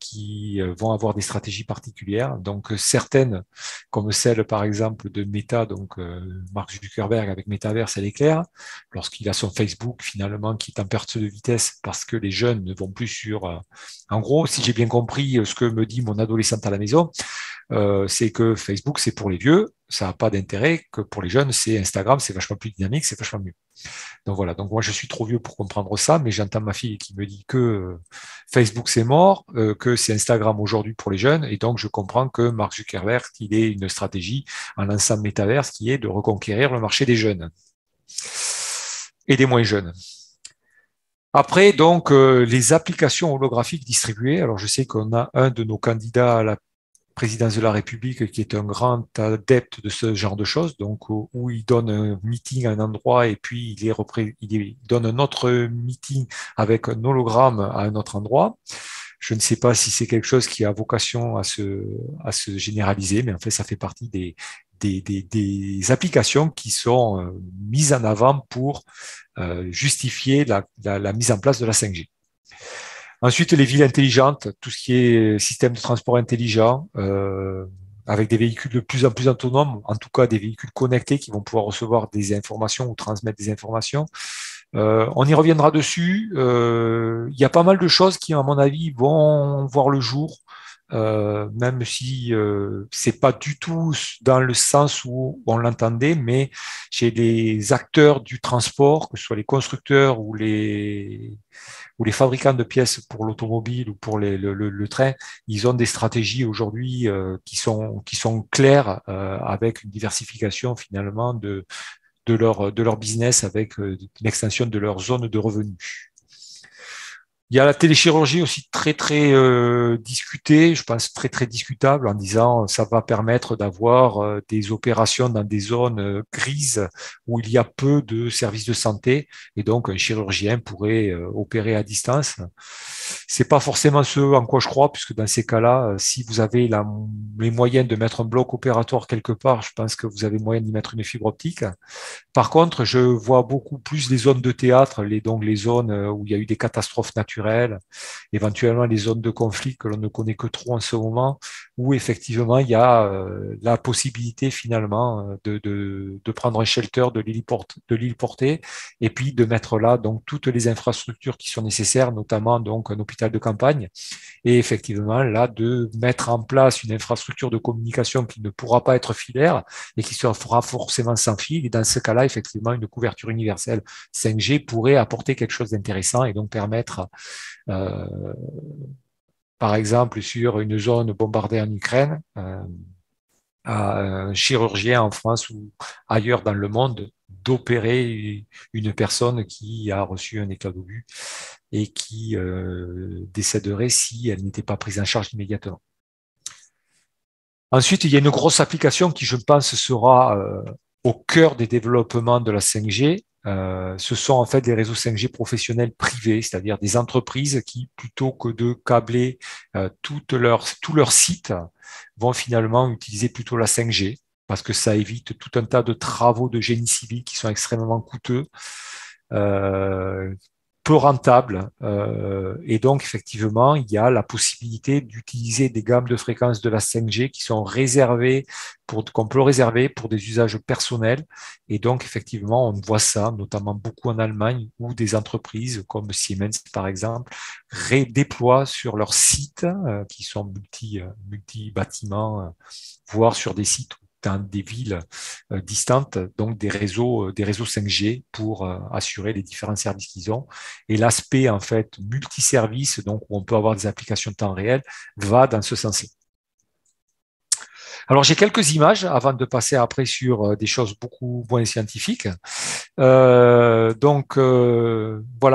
qui vont avoir des stratégies particulières. Donc certaines, comme celle par exemple de Meta, donc Mark Zuckerberg avec Metaverse, elle est claire. Lorsqu'il a son Facebook finalement qui est en perte de vitesse parce que les jeunes ne vont plus sur. En gros, si j'ai bien compris ce que me dit mon adolescente à la maison, c'est que Facebook c'est pour les vieux, ça n'a pas d'intérêt, que pour les jeunes c'est Instagram, c'est vachement plus dynamique, c'est vachement mieux. Donc voilà, donc moi je suis trop vieux pour comprendre ça, mais j'entends ma fille qui me dit que Facebook c'est mort, que c'est Instagram aujourd'hui pour les jeunes, et donc je comprends que Mark Zuckerberg, il ait une stratégie en lançant Metaverse qui est de reconquérir le marché des jeunes et des moins jeunes. Après, donc, les applications holographiques distribuées. Alors, je sais qu'on a un de nos candidats à la présidence de la République qui est un grand adepte de ce genre de choses, donc où il donne un meeting à un endroit et puis il donne un autre meeting avec un hologramme à un autre endroit. Je ne sais pas si c'est quelque chose qui a vocation à se généraliser, mais en fait, ça fait partie des applications qui sont mises en avant pour justifier la mise en place de la 5G. Ensuite, les villes intelligentes, tout ce qui est système de transport intelligent, avec des véhicules de plus en plus autonomes, en tout cas des véhicules connectés qui vont pouvoir recevoir des informations ou transmettre des informations. On y reviendra dessus. Il y a pas mal de choses qui, à mon avis, vont voir le jour, même si c'est pas du tout dans le sens où on l'entendait, mais chez les acteurs du transport, que ce soit les constructeurs ou les fabricants de pièces pour l'automobile ou pour le train, ils ont des stratégies aujourd'hui qui sont claires avec une diversification finalement de leur business avec une extension de leur zone de revenus. Il y a la téléchirurgie aussi très discutée, je pense très discutable en disant ça va permettre d'avoir des opérations dans des zones grises où il y a peu de services de santé et donc un chirurgien pourrait opérer à distance. C'est pas forcément ce en quoi je crois puisque dans ces cas-là, si vous avez les moyens de mettre un bloc opératoire quelque part, je pense que vous avez moyen d'y mettre une fibre optique. Par contre, je vois beaucoup plus les zones de théâtre, donc les zones où il y a eu des catastrophes naturelles, éventuellement les zones de conflit que l'on ne connaît que trop en ce moment, où effectivement il y a la possibilité finalement de prendre un shelter de l'île portée et puis de mettre là donc toutes les infrastructures qui sont nécessaires, notamment donc un hôpital de campagne et effectivement là de mettre en place une infrastructure de communication qui ne pourra pas être filaire et qui se fera forcément sans fil. Et dans ce cas-là, effectivement, une couverture universelle 5G pourrait apporter quelque chose d'intéressant et donc permettre, euh, par exemple, sur une zone bombardée en Ukraine, à un chirurgien en France ou ailleurs dans le monde d'opérer une personne qui a reçu un éclat d'obus et qui décéderait si elle n'était pas prise en charge immédiatement. Ensuite, il y a une grosse application qui, je pense, sera au cœur des développements de la 5G. Ce sont en fait des réseaux 5G professionnels privés, c'est-à-dire des entreprises qui, plutôt que de câbler tout leur site, vont finalement utiliser plutôt la 5G parce que ça évite tout un tas de travaux de génie civil qui sont extrêmement coûteux. Peu rentable. Et donc, effectivement, il y a la possibilité d'utiliser des gammes de fréquences de la 5G qui sont réservées qu'on peut réserver pour des usages personnels. Et donc, effectivement, on voit ça, notamment beaucoup en Allemagne, où des entreprises comme Siemens, par exemple, déploient sur leurs sites, qui sont multi-bâtiments, voire sur des sites dans des villes distantes, donc des réseaux 5G pour assurer les différents services qu'ils ont. Et l'aspect en fait multiservice, donc où on peut avoir des applications de temps réel, va dans ce sens-là. Alors j'ai quelques images avant de passer après sur des choses beaucoup moins scientifiques. Voilà,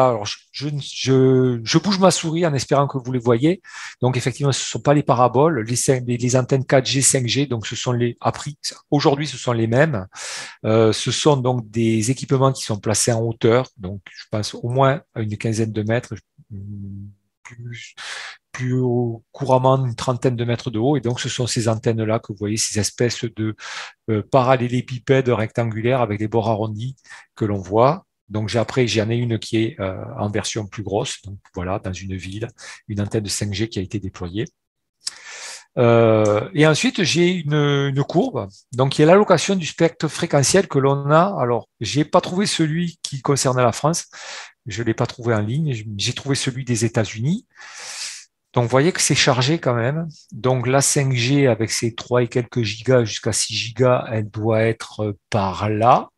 alors je bouge ma souris en espérant que vous les voyez. Donc effectivement, ce ne sont pas les paraboles, les antennes 4G, 5G, donc ce sont aujourd'hui ce sont les mêmes. Ce sont donc des équipements qui sont placés en hauteur, donc je pense au moins à une quinzaine de mètres, plus couramment une trentaine de mètres de haut. Et donc, ce sont ces antennes-là que vous voyez, ces espèces de parallélépipèdes rectangulaires avec des bords arrondis que l'on voit. Donc, j'en ai une qui est en version plus grosse. Donc, voilà, dans une ville, une antenne de 5G qui a été déployée. Et ensuite, j'ai une courbe, donc qui est l'allocation du spectre fréquentiel que l'on a. Alors, j'ai pas trouvé celui qui concerne la France, je l'ai pas trouvé en ligne. J'ai trouvé celui des États-Unis. Donc, vous voyez que c'est chargé quand même. Donc, la 5G avec ses 3 et quelques gigas jusqu'à 6 gigas, elle doit être par là,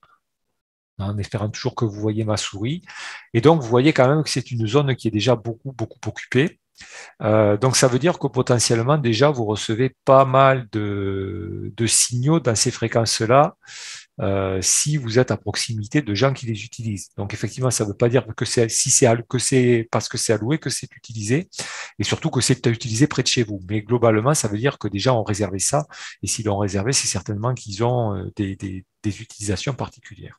en espérant toujours que vous voyez ma souris. Et donc, vous voyez quand même que c'est une zone qui est déjà beaucoup occupée. Donc, ça veut dire que potentiellement, déjà, vous recevez pas mal de signaux dans ces fréquences-là si vous êtes à proximité de gens qui les utilisent. Donc effectivement, ça ne veut pas dire que c'est parce que c'est alloué que c'est utilisé, et surtout que c'est utilisé près de chez vous. Mais globalement, ça veut dire que des gens ont réservé ça, et s'ils l'ont réservé, c'est certainement qu'ils ont des utilisations particulières.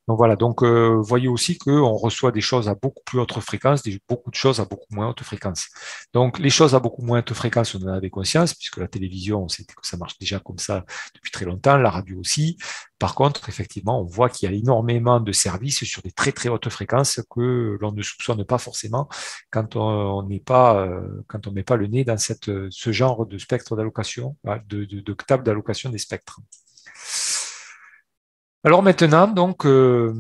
Donc voilà, donc voyez aussi qu'on reçoit des choses à beaucoup plus haute fréquence, beaucoup de choses à beaucoup moins haute fréquence. Donc les choses à beaucoup moins haute fréquence, on en avait conscience, puisque la télévision, on sait que ça marche déjà comme ça depuis très longtemps, la radio aussi. Par contre, effectivement, on voit qu'il y a énormément de services sur des très très hautes fréquences que l'on ne soupçonne pas forcément quand on n'est pas quand on met pas le nez dans ce genre de spectre d'allocation, de table d'allocation des spectres. Alors maintenant, donc, je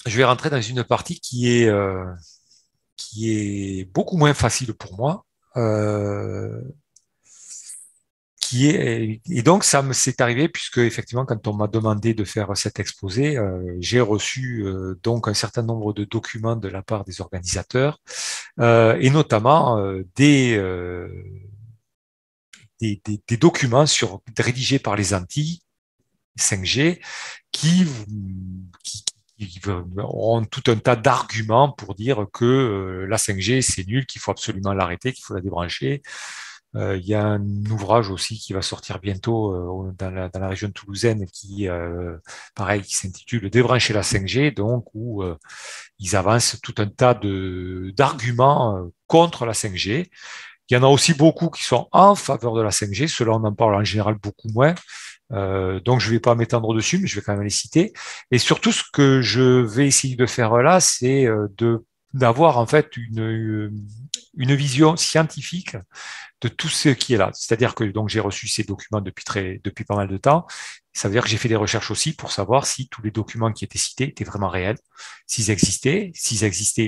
vais rentrer dans une partie qui est beaucoup moins facile pour moi, et donc ça me s'est arrivé puisque effectivement quand on m'a demandé de faire cet exposé, j'ai reçu donc un certain nombre de documents de la part des organisateurs, et notamment des documents rédigés par les Antilles 5G qui auront tout un tas d'arguments pour dire que la 5G, c'est nul, qu'il faut absolument l'arrêter, qu'il faut la débrancher. Il y a un ouvrage aussi qui va sortir bientôt dans la région toulousaine qui, pareil, qui s'intitule Débrancher la 5G, donc où ils avancent tout un tas d'arguments contre la 5G. Il y en a aussi beaucoup qui sont en faveur de la 5G. Cela, on en parle en général beaucoup moins. Donc, je ne vais pas m'étendre dessus, mais je vais quand même les citer. Et surtout, ce que je vais essayer de faire là, c'est d'avoir en fait une vision scientifique de tout ce qui est là. C'est-à-dire que donc j'ai reçu ces documents depuis pas mal de temps. Ça veut dire que j'ai fait des recherches aussi pour savoir si tous les documents qui étaient cités étaient vraiment réels, s'ils existaient,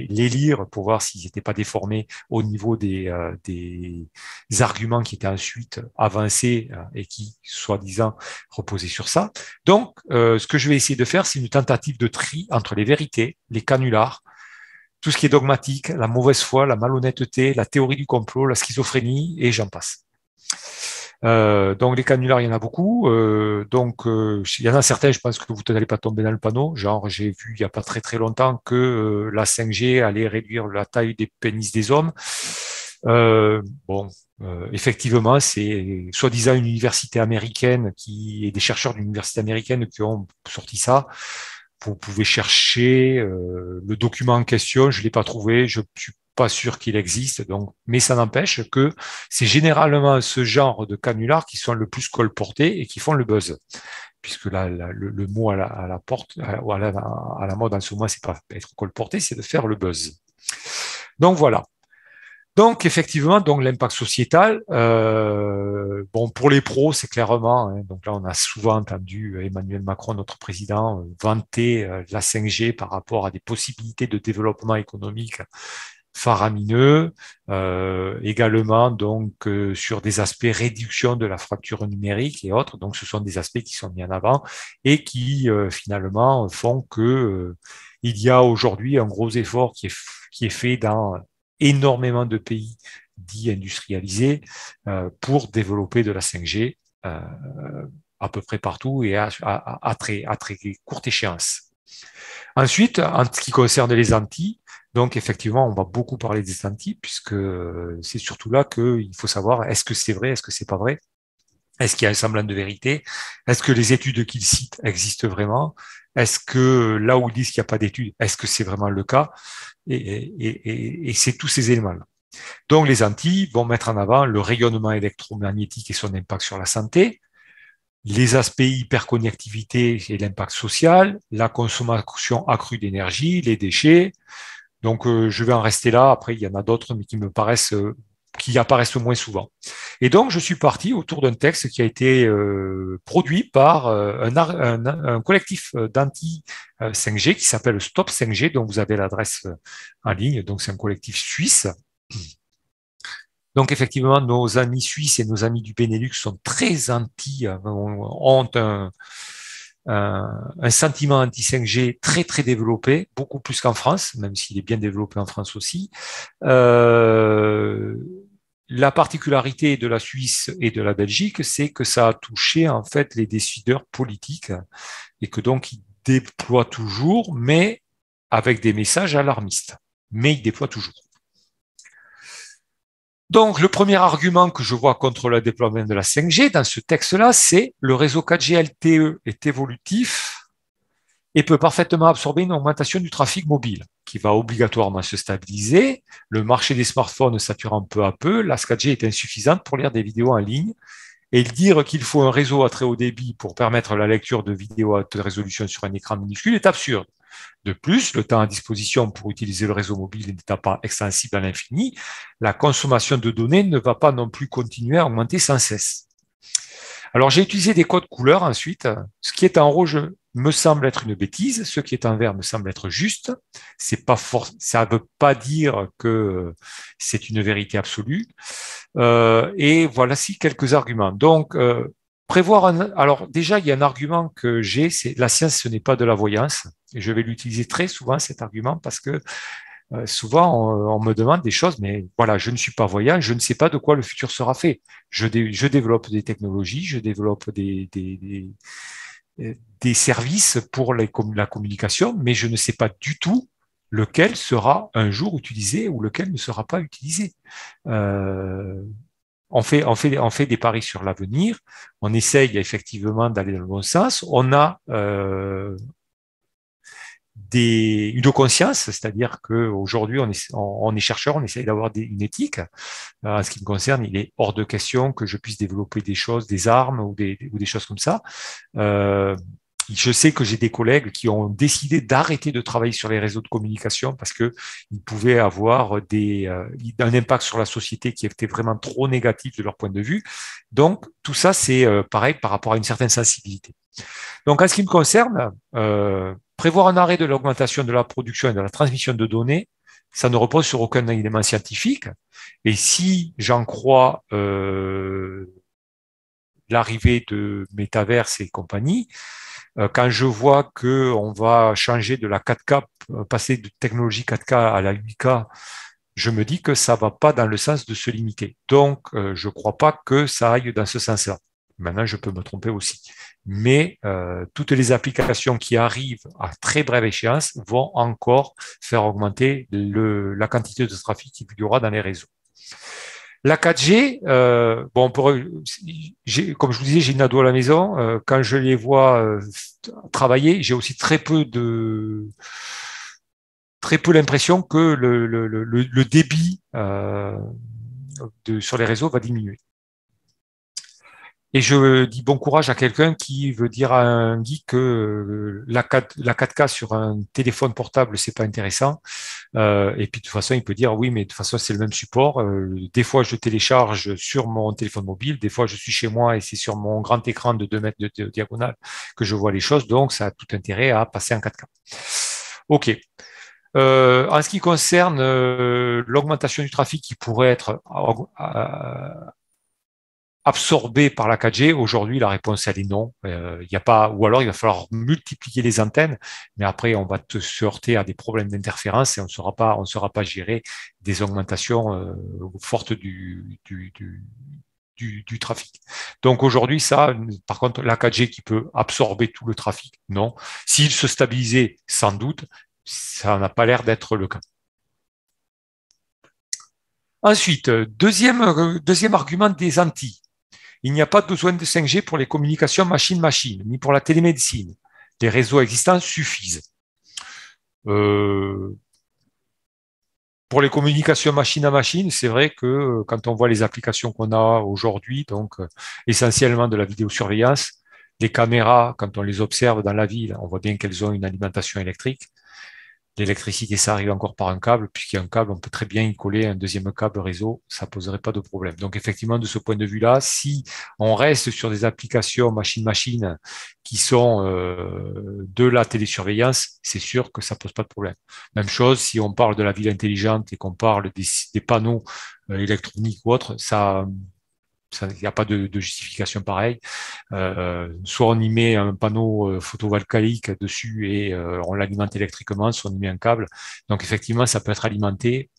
les lire pour voir s'ils n'étaient pas déformés au niveau des arguments qui étaient ensuite avancés et qui, soi-disant, reposaient sur ça. Donc, ce que je vais essayer de faire, c'est une tentative de tri entre les vérités, les canulars, tout ce qui est dogmatique, la mauvaise foi, la malhonnêteté, la théorie du complot, la schizophrénie, et j'en passe. Donc les canulars, il y en a beaucoup. Il y en a certains, je pense que vous n'allez pas tomber dans le panneau. Genre, j'ai vu il n'y a pas très très longtemps que la 5G allait réduire la taille des pénis des hommes. Effectivement, c'est soi-disant une université américaine et des chercheurs d'une université américaine qui ont sorti ça. Vous pouvez chercher le document en question, je ne l'ai pas trouvé, je suis pas sûr qu'il existe, donc, mais ça n'empêche que c'est généralement ce genre de canulars qui sont le plus colportés et qui font le buzz. Puisque le mot à la porte, à la mode en ce moment, c'est pas être colporté, c'est de faire le buzz. Donc voilà. Donc effectivement, donc l'impact sociétal, pour les pros, c'est clairement. Donc là, on a souvent entendu Emmanuel Macron, notre président, vanter la 5G par rapport à des possibilités de développement économique faramineux. Également, donc sur des aspects réduction de la fracture numérique et autres. Donc ce sont des aspects qui sont mis en avant et qui finalement font que il y a aujourd'hui un gros effort qui est fait dans énormément de pays dits industrialisés pour développer de la 5G à peu près partout et à très courte échéance. Ensuite, en ce qui concerne les Antilles, donc effectivement, on va beaucoup parler des Antilles puisque c'est surtout là qu'il faut savoir est-ce que c'est vrai, est-ce que c'est pas vrai, est-ce qu'il y a un semblant de vérité, est-ce que les études qu'ils citent existent vraiment, est-ce que là où ils disent qu'il n'y a pas d'études, est-ce que c'est vraiment le cas? Et c'est tous ces éléments-là. Donc, les Antilles vont mettre en avant le rayonnement électromagnétique et son impact sur la santé, les aspects hyperconnectivité et l'impact social, la consommation accrue d'énergie, les déchets. Donc, je vais en rester là. Après, il y en a d'autres, mais qui apparaissent moins souvent. Et donc, je suis parti autour d'un texte qui a été produit par un collectif d'anti 5G qui s'appelle Stop 5G, dont vous avez l'adresse en ligne. Donc, c'est un collectif suisse. Donc, effectivement, nos amis suisses et nos amis du Benelux sont très ont un sentiment anti-5G très, très développé, beaucoup plus qu'en France, même s'il est bien développé en France aussi. la particularité de la Suisse et de la Belgique, c'est que ça a touché en fait les décideurs politiques et que donc ils déploient toujours, mais avec des messages alarmistes. Mais ils déploient toujours. Donc, le premier argument que je vois contre le déploiement de la 5G dans ce texte-là, c'est le réseau 4G LTE est évolutif et peut parfaitement absorber une augmentation du trafic mobile qui va obligatoirement se stabiliser. Le marché des smartphones saturant peu à peu, la 4G est insuffisante pour lire des vidéos en ligne. Et dire qu'il faut un réseau à très haut débit pour permettre la lecture de vidéos à haute résolution sur un écran minuscule est absurde. De plus, le temps à disposition pour utiliser le réseau mobile n'étant pas extensible à l'infini, la consommation de données ne va pas non plus continuer à augmenter sans cesse. Alors, j'ai utilisé des codes couleurs ensuite. Ce qui est en rouge me semble être une bêtise. Ce qui est en vert me semble être juste. Ça ne veut pas dire que c'est une vérité absolue. Et voici quelques arguments. Donc, alors déjà, il y a un argument que j'ai, c'est la science, ce n'est pas de la voyance. Et je vais l'utiliser très souvent, cet argument, parce que souvent, on me demande des choses, mais voilà, je ne suis pas voyant, je ne sais pas de quoi le futur sera fait. Je développe des technologies, je développe des services pour la communication, mais je ne sais pas du tout lequel sera un jour utilisé ou lequel ne sera pas utilisé. On fait des paris sur l'avenir, on essaye effectivement d'aller dans le bon sens, on a une conscience, c'est-à-dire qu'aujourd'hui, on est chercheur, on essaye d'avoir une éthique. En ce qui me concerne, il est hors de question que je puisse développer des choses, des armes ou des choses comme ça. Je sais que j'ai des collègues qui ont décidé d'arrêter de travailler sur les réseaux de communication parce que ils pouvaient avoir un impact sur la société qui était vraiment trop négatif de leur point de vue. Donc, tout ça, c'est pareil par rapport à une certaine sensibilité. Donc, en ce qui me concerne, prévoir un arrêt de l'augmentation de la production et de la transmission de données, ça ne repose sur aucun élément scientifique. Et si j'en crois l'arrivée de métaverse et compagnie, quand je vois qu'on va changer de la 4K, passer de technologie 4K à la 8K, je me dis que ça va pas dans le sens de se limiter. Donc, je ne crois pas que ça aille dans ce sens-là. Maintenant, je peux me tromper aussi. Mais toutes les applications qui arrivent à très brève échéance vont encore faire augmenter la quantité de trafic qu'il y aura dans les réseaux. La 4G, comme je vous disais, j'ai une ado à la maison. Quand je les vois travailler, j'ai aussi très peu l'impression que le débit sur les réseaux va diminuer. Et je dis bon courage à quelqu'un qui veut dire à un geek que la 4K sur un téléphone portable, c'est pas intéressant. Et puis de toute façon, il peut dire oui, mais de toute façon, c'est le même support. Des fois, je télécharge sur mon téléphone mobile, des fois, je suis chez moi et c'est sur mon grand écran de 2 mètres de diagonale que je vois les choses. Donc, ça a tout intérêt à passer en 4K. OK. En ce qui concerne l'augmentation du trafic qui pourrait être absorbé par la 4G, aujourd'hui, la réponse, elle est non. Il y a pas, ou alors il va falloir multiplier les antennes, mais après, on va se heurter à des problèmes d'interférence et on ne saura pas gérer des augmentations fortes du trafic. Donc aujourd'hui, ça, par contre, la 4G qui peut absorber tout le trafic, non. S'il se stabilisait, sans doute, ça n'a pas l'air d'être le cas. Ensuite, deuxième argument des anti. Il n'y a pas besoin de 5G pour les communications machine-machine, ni pour la télémédecine. Les réseaux existants suffisent. Pour les communications machine à machine, c'est vrai que quand on voit les applications qu'on a aujourd'hui, donc essentiellement de la vidéosurveillance, les caméras, quand on les observe dans la ville, on voit bien qu'elles ont une alimentation électrique. L'électricité, ça arrive encore par un câble, puisqu'il y a un câble, on peut très bien y coller un deuxième câble réseau, ça poserait pas de problème. Donc effectivement, de ce point de vue-là, si on reste sur des applications machine-machine qui sont de la télésurveillance, c'est sûr que ça pose pas de problème. Même chose, si on parle de la ville intelligente et qu'on parle des panneaux électroniques ou autres, ça, il n'y a pas de justification pareille. Soit on y met un panneau photovoltaïque dessus et on l'alimente électriquement, soit on y met un câble. Donc effectivement, ça peut être alimenté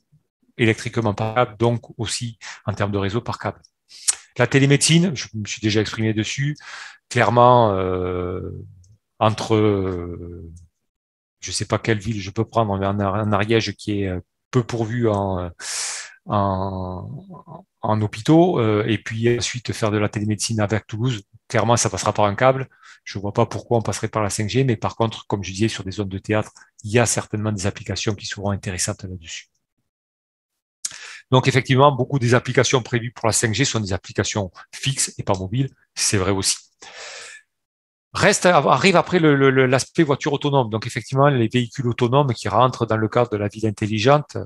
électriquement par câble, donc aussi en termes de réseau par câble. La télémédecine, je me suis déjà exprimé dessus, clairement, entre, je ne sais pas quelle ville je peux prendre, en Ariège qui est peu pourvu en hôpitaux, et puis ensuite faire de la télémédecine avec Toulouse, clairement, ça passera par un câble. Je ne vois pas pourquoi on passerait par la 5G, mais par contre, comme je disais, sur des zones de théâtre, il y a certainement des applications qui seront intéressantes là-dessus. Donc, effectivement, beaucoup des applications prévues pour la 5G sont des applications fixes et pas mobiles. C'est vrai aussi. Arrive après l'aspect voiture autonome. Donc, effectivement, les véhicules autonomes qui rentrent dans le cadre de la ville intelligente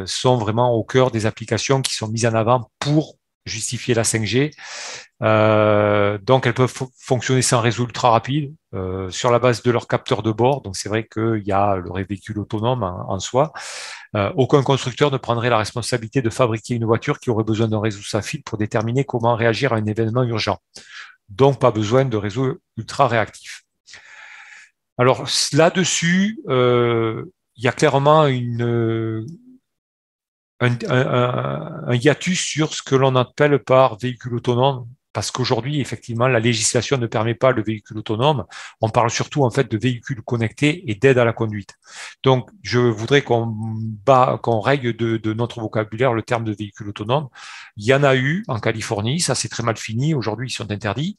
sont vraiment au cœur des applications qui sont mises en avant pour justifier la 5G. Donc, elles peuvent fonctionner sans réseau ultra rapide sur la base de leur capteur de bord. Donc, c'est vrai qu'il y a le véhicule autonome en soi. Aucun constructeur ne prendrait la responsabilité de fabriquer une voiture qui aurait besoin d'un réseau sans fil pour déterminer comment réagir à un événement urgent. Donc, pas besoin de réseau ultra réactif. Alors, là-dessus, il y a clairement un hiatus sur ce que l'on appelle par véhicule autonome, parce qu'aujourd'hui, effectivement, la législation ne permet pas le véhicule autonome. On parle surtout en fait de véhicules connectés et d'aide à la conduite. Donc, je voudrais qu'on règle de notre vocabulaire le terme de véhicule autonome. Il y en a eu en Californie, ça c'est très mal fini. Aujourd'hui, ils sont interdits.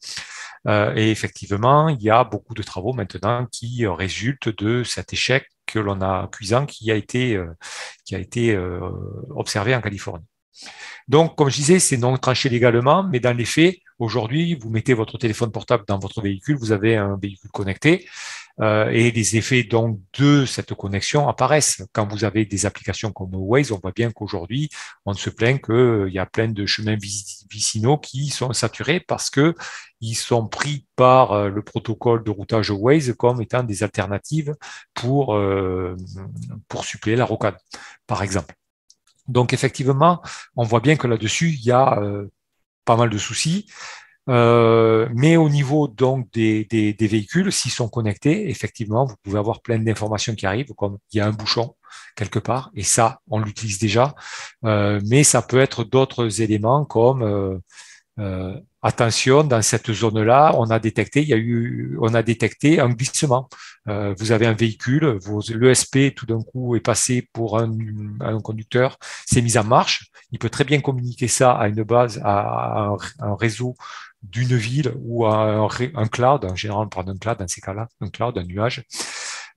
Et effectivement, il y a beaucoup de travaux maintenant qui résultent de cet échec que l'on a cuisant qui a été observé en Californie. Donc, comme je disais, c'est non tranché légalement, mais dans les faits, aujourd'hui, vous mettez votre téléphone portable dans votre véhicule, vous avez un véhicule connecté, et les effets donc de cette connexion apparaissent. Quand vous avez des applications comme Waze, on voit bien qu'aujourd'hui, on se plaint qu'il y a plein de chemins vicinaux qui sont saturés parce que ils sont pris par le protocole de routage Waze comme étant des alternatives pour suppléer la rocade, par exemple. Donc effectivement, on voit bien que là-dessus, il y a pas mal de soucis. Mais au niveau donc des véhicules, s'ils sont connectés, effectivement, vous pouvez avoir plein d'informations qui arrivent, comme il y a un bouchon quelque part, et ça, on l'utilise déjà. Mais ça peut être d'autres éléments comme attention, dans cette zone-là, on a détecté un glissement. Vous avez un véhicule, l'ESP tout d'un coup est passé pour un conducteur, s'est mis en marche. Il peut très bien communiquer ça à une base, à un réseau d'une ville ou à un cloud. En général, on parle d'un cloud dans ces cas-là, un cloud, un nuage.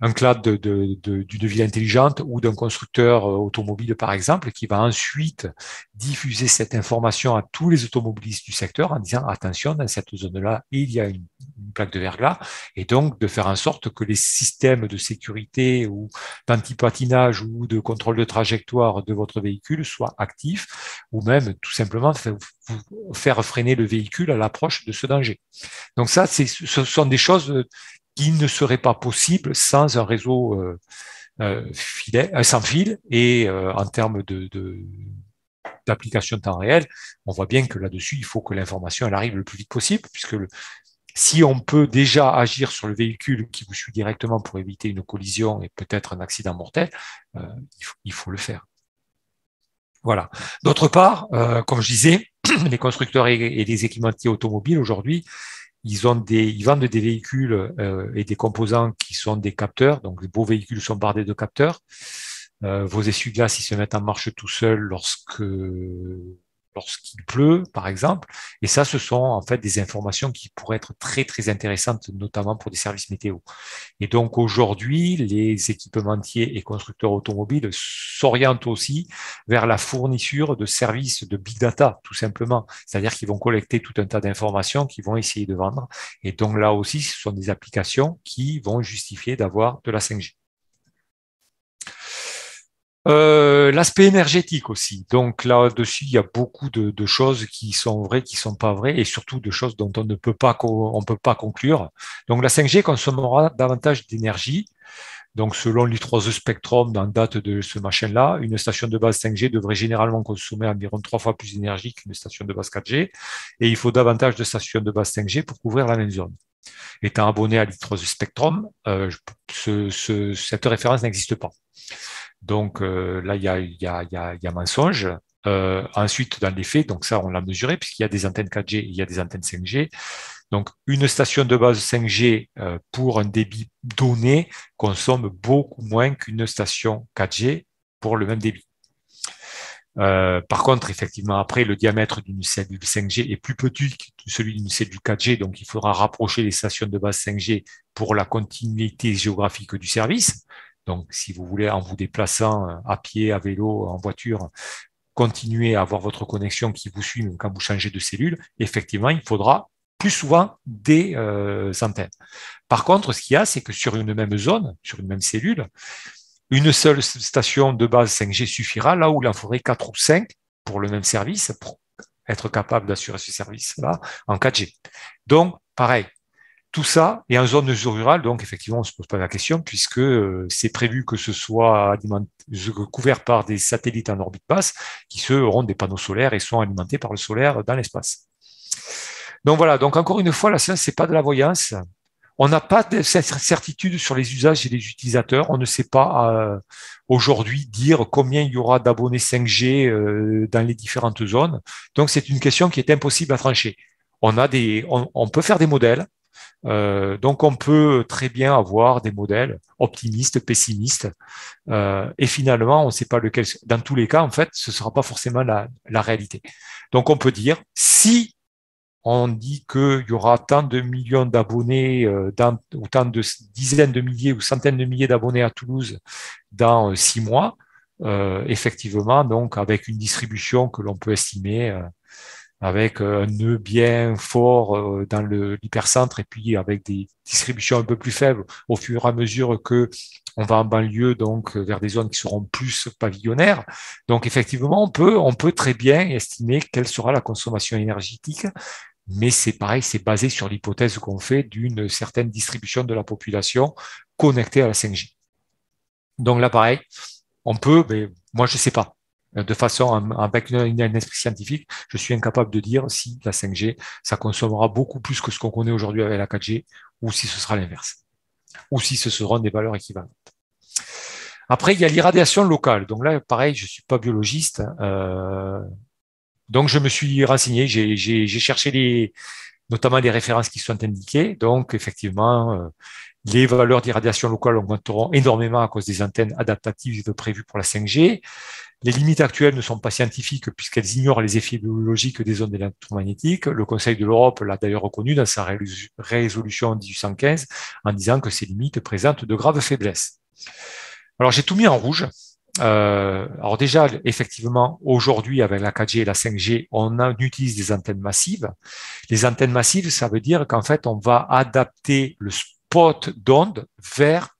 Un cloud d'une ville intelligente ou d'un constructeur automobile, par exemple, qui va ensuite diffuser cette information à tous les automobilistes du secteur en disant attention, dans cette zone-là, il y a une plaque de verglas, et donc de faire en sorte que les systèmes de sécurité ou d'antipatinage ou de contrôle de trajectoire de votre véhicule soient actifs, ou même tout simplement faire freiner le véhicule à l'approche de ce danger. Donc ça, ce sont des choses qui ne serait pas possible sans un réseau sans fil et en termes d'application de temps réel, on voit bien que là-dessus, il faut que l'information elle arrive le plus vite possible, puisque si on peut déjà agir sur le véhicule qui vous suit directement pour éviter une collision et peut-être un accident mortel, il faut le faire. Voilà. D'autre part, comme je disais, les constructeurs et les équipementiers automobiles aujourd'hui, ils vendent des véhicules et des composants qui sont des capteurs. Donc, les beaux véhicules sont bardés de capteurs. Vos essuie-glaces, ils se mettent en marche tout seuls lorsqu'il pleut, par exemple. Et ça, ce sont en fait des informations qui pourraient être très, très intéressantes, notamment pour des services météo. Et donc, aujourd'hui, les équipementiers et constructeurs automobiles s'orientent aussi vers la fourniture de services de big data, tout simplement. C'est-à-dire qu'ils vont collecter tout un tas d'informations qu'ils vont essayer de vendre. Et donc, là aussi, ce sont des applications qui vont justifier d'avoir de la 5G. L'aspect énergétique aussi. Donc là-dessus, il y a beaucoup de choses qui sont vraies, qui sont pas vraies, et surtout de choses dont on ne peut pas conclure. Donc la 5G consommera davantage d'énergie. Donc selon l'I3E Spectrum, dans date de ce machin-là, une station de base 5G devrait généralement consommer environ 3 fois plus d'énergie qu'une station de base 4G, et il faut davantage de stations de base 5G pour couvrir la même zone. Étant abonné à l'I3E Spectrum, cette référence n'existe pas. Donc là, il y a mensonge. Ensuite, dans les faits, donc ça, on l'a mesuré, puisqu'il y a des antennes 4G et il y a des antennes 5G. Donc, une station de base 5G pour un débit donné consomme beaucoup moins qu'une station 4G pour le même débit. Par contre, effectivement, après, le diamètre d'une cellule 5G est plus petit que celui d'une cellule 4G, donc il faudra rapprocher les stations de base 5G pour la continuité géographique du service. Donc, si vous voulez, en vous déplaçant à pied, à vélo, en voiture, continuer à avoir votre connexion qui vous suit même quand vous changez de cellule, effectivement, il faudra plus souvent des antennes. Par contre, ce qu'il y a, c'est que sur une même zone, sur une même cellule, une seule station de base 5G suffira, là où il en faudrait 4 ou 5 pour le même service, pour être capable d'assurer ce service-là en 4G. Donc, pareil, tout ça est en zone rurale, donc effectivement, on ne se pose pas la question, puisque c'est prévu que ce soit couvert par des satellites en orbite basse, qui auront des panneaux solaires et sont alimentés par le solaire dans l'espace. Donc voilà, donc encore une fois, la science, c'est pas de la voyance. On n'a pas de certitude sur les usages et les utilisateurs. On ne sait pas aujourd'hui dire combien il y aura d'abonnés 5G dans les différentes zones. Donc c'est une question qui est impossible à trancher. On peut faire des modèles. Donc on peut très bien avoir des modèles optimistes, pessimistes. Et finalement, on ne sait pas lequel. Dans tous les cas, en fait, ce ne sera pas forcément la réalité. Donc on peut dire si on dit qu'il y aura tant de millions d'abonnés, ou tant de dizaines de milliers ou centaines de milliers d'abonnés à Toulouse dans 6 mois. Effectivement, donc avec une distribution que l'on peut estimer avec un nœud bien fort dans l'hypercentre et puis avec des distributions un peu plus faibles au fur et à mesure que on va en banlieue, donc vers des zones qui seront plus pavillonnaires. Donc effectivement, on peut très bien estimer quelle sera la consommation énergétique. Mais c'est pareil, c'est basé sur l'hypothèse qu'on fait d'une certaine distribution de la population connectée à la 5G. Donc là, pareil, on peut, mais moi, je ne sais pas. De façon, avec un esprit scientifique, je suis incapable de dire si la 5G, ça consommera beaucoup plus que ce qu'on connaît aujourd'hui avec la 4G, ou si ce sera l'inverse, ou si ce seront des valeurs équivalentes. Après, il y a l'irradiation locale. Donc là, pareil, je ne suis pas biologiste. Donc, je me suis renseigné, j'ai cherché notamment les références qui sont indiquées. Donc, effectivement, les valeurs d'irradiation locale augmenteront énormément à cause des antennes adaptatives prévues pour la 5G. Les limites actuelles ne sont pas scientifiques puisqu'elles ignorent les effets biologiques des ondes électromagnétiques. Le Conseil de l'Europe l'a d'ailleurs reconnu dans sa résolution en 1815 en disant que ces limites présentent de graves faiblesses. Alors, j'ai tout mis en rouge. Alors déjà, effectivement, aujourd'hui, avec la 4G et la 5G, on utilise des antennes massives. Les antennes massives, ça veut dire qu'en fait, on va adapter le spot d'onde vers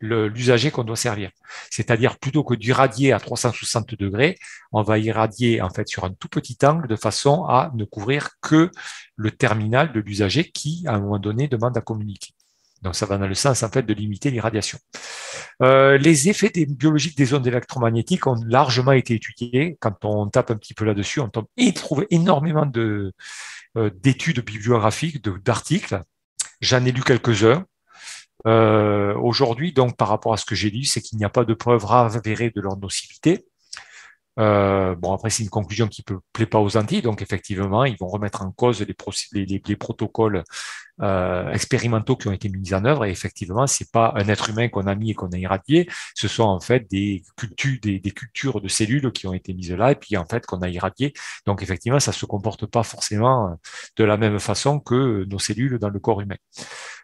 l'usager qu'on doit servir. C'est-à-dire, plutôt que d'irradier à 360 degrés, on va irradier en fait sur un tout petit angle de façon à ne couvrir que le terminal de l'usager qui, à un moment donné, demande à communiquer. Donc, ça va dans le sens en fait de limiter l'irradiation. Les effets biologiques des ondes électromagnétiques ont largement été étudiés. Quand on tape un petit peu là-dessus, on trouve énormément d'études bibliographiques, d'articles. J'en ai lu quelques-uns. Aujourd'hui, donc, par rapport à ce que j'ai lu, c'est qu'il n'y a pas de preuves avérées de leur nocivité. Bon, après, c'est une conclusion qui ne plaît pas aux Antilles. Donc, effectivement, ils vont remettre en cause les protocoles expérimentaux qui ont été mis en œuvre. Et effectivement, c'est pas un être humain qu'on a mis et qu'on a irradié. Ce sont en fait des cultures de cellules qui ont été mises là et puis en fait qu'on a irradié. Donc, effectivement, ça se comporte pas forcément de la même façon que nos cellules dans le corps humain.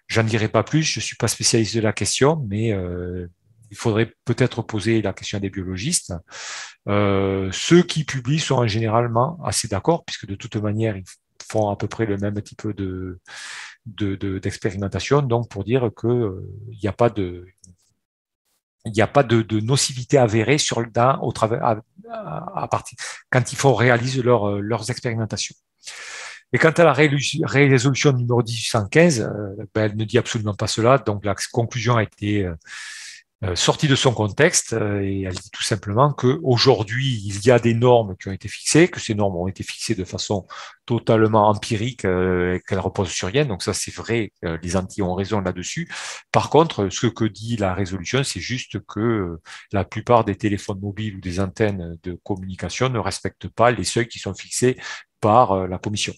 J'en dirai pas plus. Je suis pas spécialiste de la question, mais il faudrait peut-être poser la question à des biologistes. Ceux qui publient sont généralement assez d'accord, puisque de toute manière, ils font à peu près le même type d'expérimentation, donc pour dire que il n'y a pas de nocivité avérée à partir quand ils réalisent leurs expérimentations. Et quant à la résolution numéro 1815, elle ne dit absolument pas cela. Donc la conclusion a été sortie de son contexte, et elle dit tout simplement qu'aujourd'hui, il y a des normes qui ont été fixées, que ces normes ont été fixées de façon totalement empirique, et qu'elles reposent sur rien. Donc ça, c'est vrai, les anti ont raison là-dessus. Par contre, ce que dit la résolution, c'est juste que la plupart des téléphones mobiles ou des antennes de communication ne respectent pas les seuils qui sont fixés par la Commission.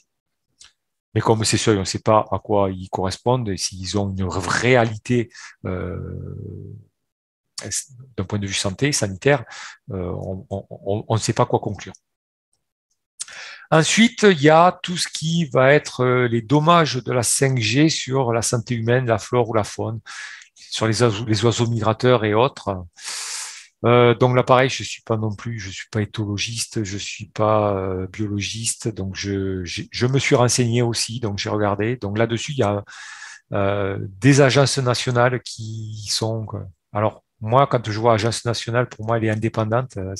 Mais comme ces seuils, on ne sait pas à quoi ils correspondent et s'ils ont une réalité d'un point de vue santé, sanitaire, on ne sait pas quoi conclure. Ensuite, il y a tout ce qui va être les dommages de la 5G sur la santé humaine, la flore ou la faune, sur les oiseaux migrateurs et autres. Donc là, pareil, je suis pas éthologiste, je suis pas biologiste, donc je me suis renseigné aussi, donc j'ai regardé. Donc là-dessus, il y a des agences nationales qui sont. Alors moi, quand je vois agence nationale, pour moi, elle est indépendante. Elle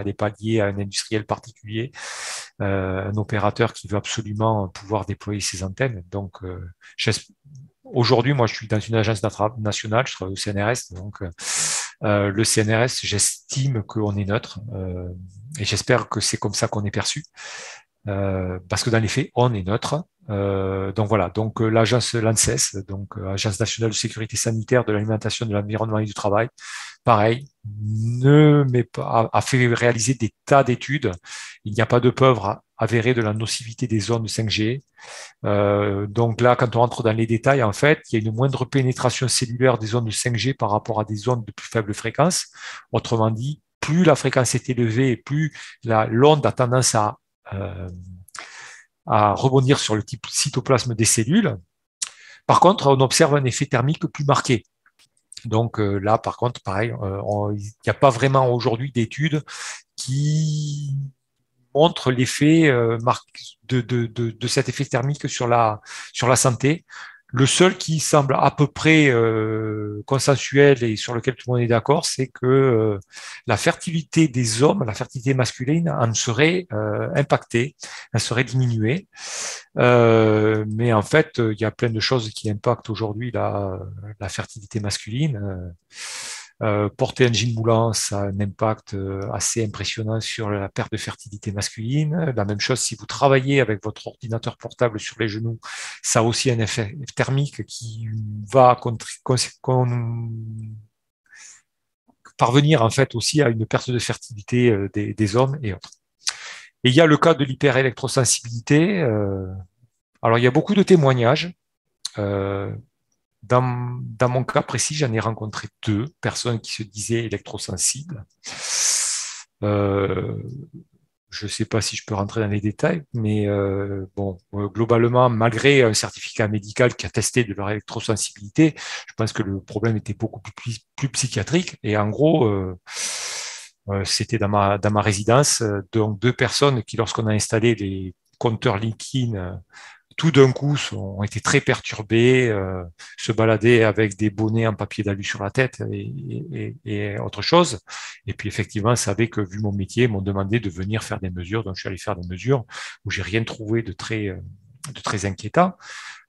n'est pas liée à un industriel particulier, un opérateur qui veut absolument pouvoir déployer ses antennes. Donc aujourd'hui, moi, je suis dans une agence nationale, je travaille au CNRS, donc le CNRS, j'estime qu'on est neutre, et j'espère que c'est comme ça qu'on est perçu, parce que dans les faits, on est neutre. Donc voilà, donc l'agence l'ANSES, donc Agence nationale de sécurité sanitaire de l'alimentation, de l'environnement et du travail, pareil, a fait réaliser des tas d'études. Il n'y a pas de preuve avérée de la nocivité des ondes 5G. Donc là, quand on rentre dans les détails, en fait, il y a une moindre pénétration cellulaire des ondes 5G par rapport à des ondes de plus faible fréquence. Autrement dit, plus la fréquence est élevée, plus l'onde a tendance à rebondir sur le type cytoplasme des cellules. Par contre, on observe un effet thermique plus marqué. Donc là, par contre, pareil, il n'y a pas vraiment aujourd'hui d'études qui montrent l'effet de cet effet thermique sur la santé. Le seul qui semble à peu près consensuel et sur lequel tout le monde est d'accord, c'est que la fertilité des hommes, la fertilité masculine, en serait impactée, elle serait diminuée. Mais en fait, il y a plein de choses qui impactent aujourd'hui la fertilité masculine. Porter un jean moulant, ça a un impact assez impressionnant sur la perte de fertilité masculine. La même chose, si vous travaillez avec votre ordinateur portable sur les genoux, ça a aussi un effet thermique qui va parvenir en fait aussi à une perte de fertilité des hommes et autres. Et il y a le cas de l'hyperélectrosensibilité. Alors, il y a beaucoup de témoignages. Dans mon cas précis, j'en ai rencontré 2 personnes qui se disaient électrosensibles. Je ne sais pas si je peux rentrer dans les détails, mais globalement, malgré un certificat médical qui a testé de leur électrosensibilité, je pense que le problème était beaucoup plus psychiatrique. Et en gros, c'était dans ma résidence, donc 2 personnes qui, lorsqu'on a installé les compteurs Linkin, tout d'un coup, ont été très perturbés, se baladaient avec des bonnets en papier d'alu sur la tête et autre chose. Et puis, effectivement, savaient que, vu mon métier, m'ont demandé de venir faire des mesures. Donc, je suis allé faire des mesures où j'ai rien trouvé de très inquiétant.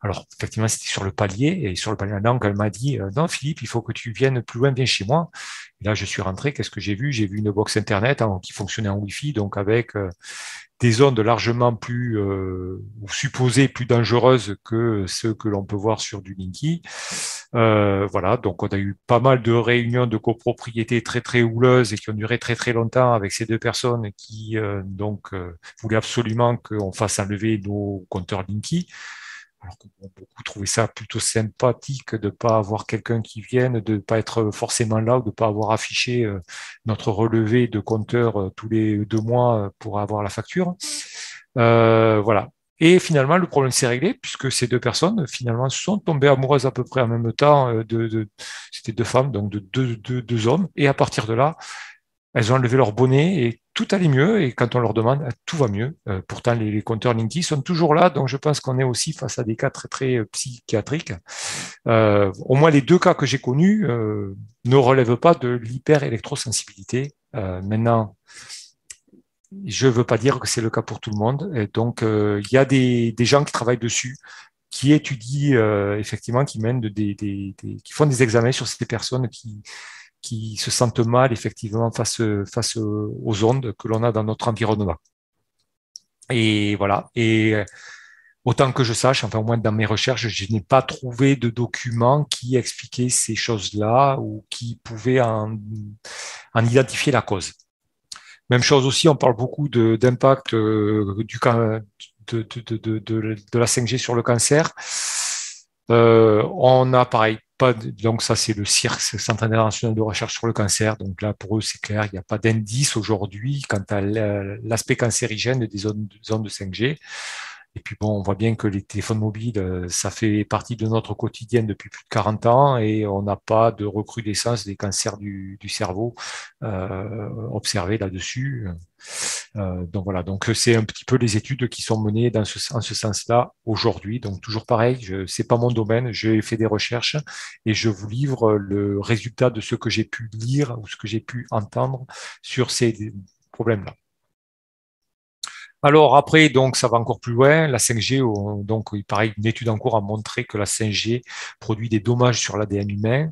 Alors, effectivement, c'était sur le palier. Et sur le palier, donc, elle m'a dit, non, Philippe, il faut que tu viennes plus loin, viens chez moi. Et là, je suis rentré. Qu'est-ce que j'ai vu? J'ai vu une box Internet qui fonctionnait en Wi-Fi, donc avec des ondes largement plus ou supposées plus dangereuses que ceux que l'on peut voir sur du Linky. Voilà, donc on a eu pas mal de réunions de copropriété très très houleuses et qui ont duré très très longtemps avec ces 2 personnes qui voulaient absolument qu'on fasse enlever nos compteurs Linky. Alors que beaucoup trouvaient ça plutôt sympathique de ne pas avoir quelqu'un qui vienne, de ne pas être forcément là ou de ne pas avoir affiché notre relevé de compteur tous les 2 mois pour avoir la facture. Voilà. Et finalement, le problème s'est réglé puisque ces 2 personnes, finalement, sont tombées amoureuses à peu près en même temps. C'était 2 femmes, donc de 2 hommes. Et à partir de là, elles ont enlevé leur bonnet et tout allait mieux. Et quand on leur demande, tout va mieux. Pourtant, les compteurs Linky sont toujours là. Donc, je pense qu'on est aussi face à des cas très, très psychiatriques. Au moins, les 2 cas que j'ai connus ne relèvent pas de l'hyperélectrosensibilité. Maintenant, je ne veux pas dire que c'est le cas pour tout le monde. Et donc, il y a des gens qui travaillent dessus, qui étudient effectivement, qui mènent qui font des examens sur ces personnes qui qui se sentent mal effectivement face aux ondes que l'on a dans notre environnement. Et voilà. Et autant que je sache, enfin au moins dans mes recherches, je n'ai pas trouvé de documents qui expliquaient ces choses-là ou qui pouvaient en identifier la cause. Même chose aussi, on parle beaucoup d'impact de la 5G sur le cancer. On a pareil, donc ça c'est le CIRC, Centre international de recherche sur le cancer. Donc là pour eux c'est clair, il n'y a pas d'indice aujourd'hui quant à l'aspect cancérigène des zones de 5G. Et puis bon, on voit bien que les téléphones mobiles, ça fait partie de notre quotidien depuis plus de 40 ans et on n'a pas de recrudescence des cancers du cerveau observés là-dessus. Donc voilà, donc c'est un petit peu les études qui sont menées en ce sens-là aujourd'hui. Donc toujours pareil, c'est pas mon domaine, j'ai fait des recherches et je vous livre le résultat de ce que j'ai pu lire ou ce que j'ai pu entendre sur ces problèmes-là. Alors après, donc ça va encore plus loin. La 5G, donc il paraît une étude en cours a montré que la 5G produit des dommages sur l'ADN humain.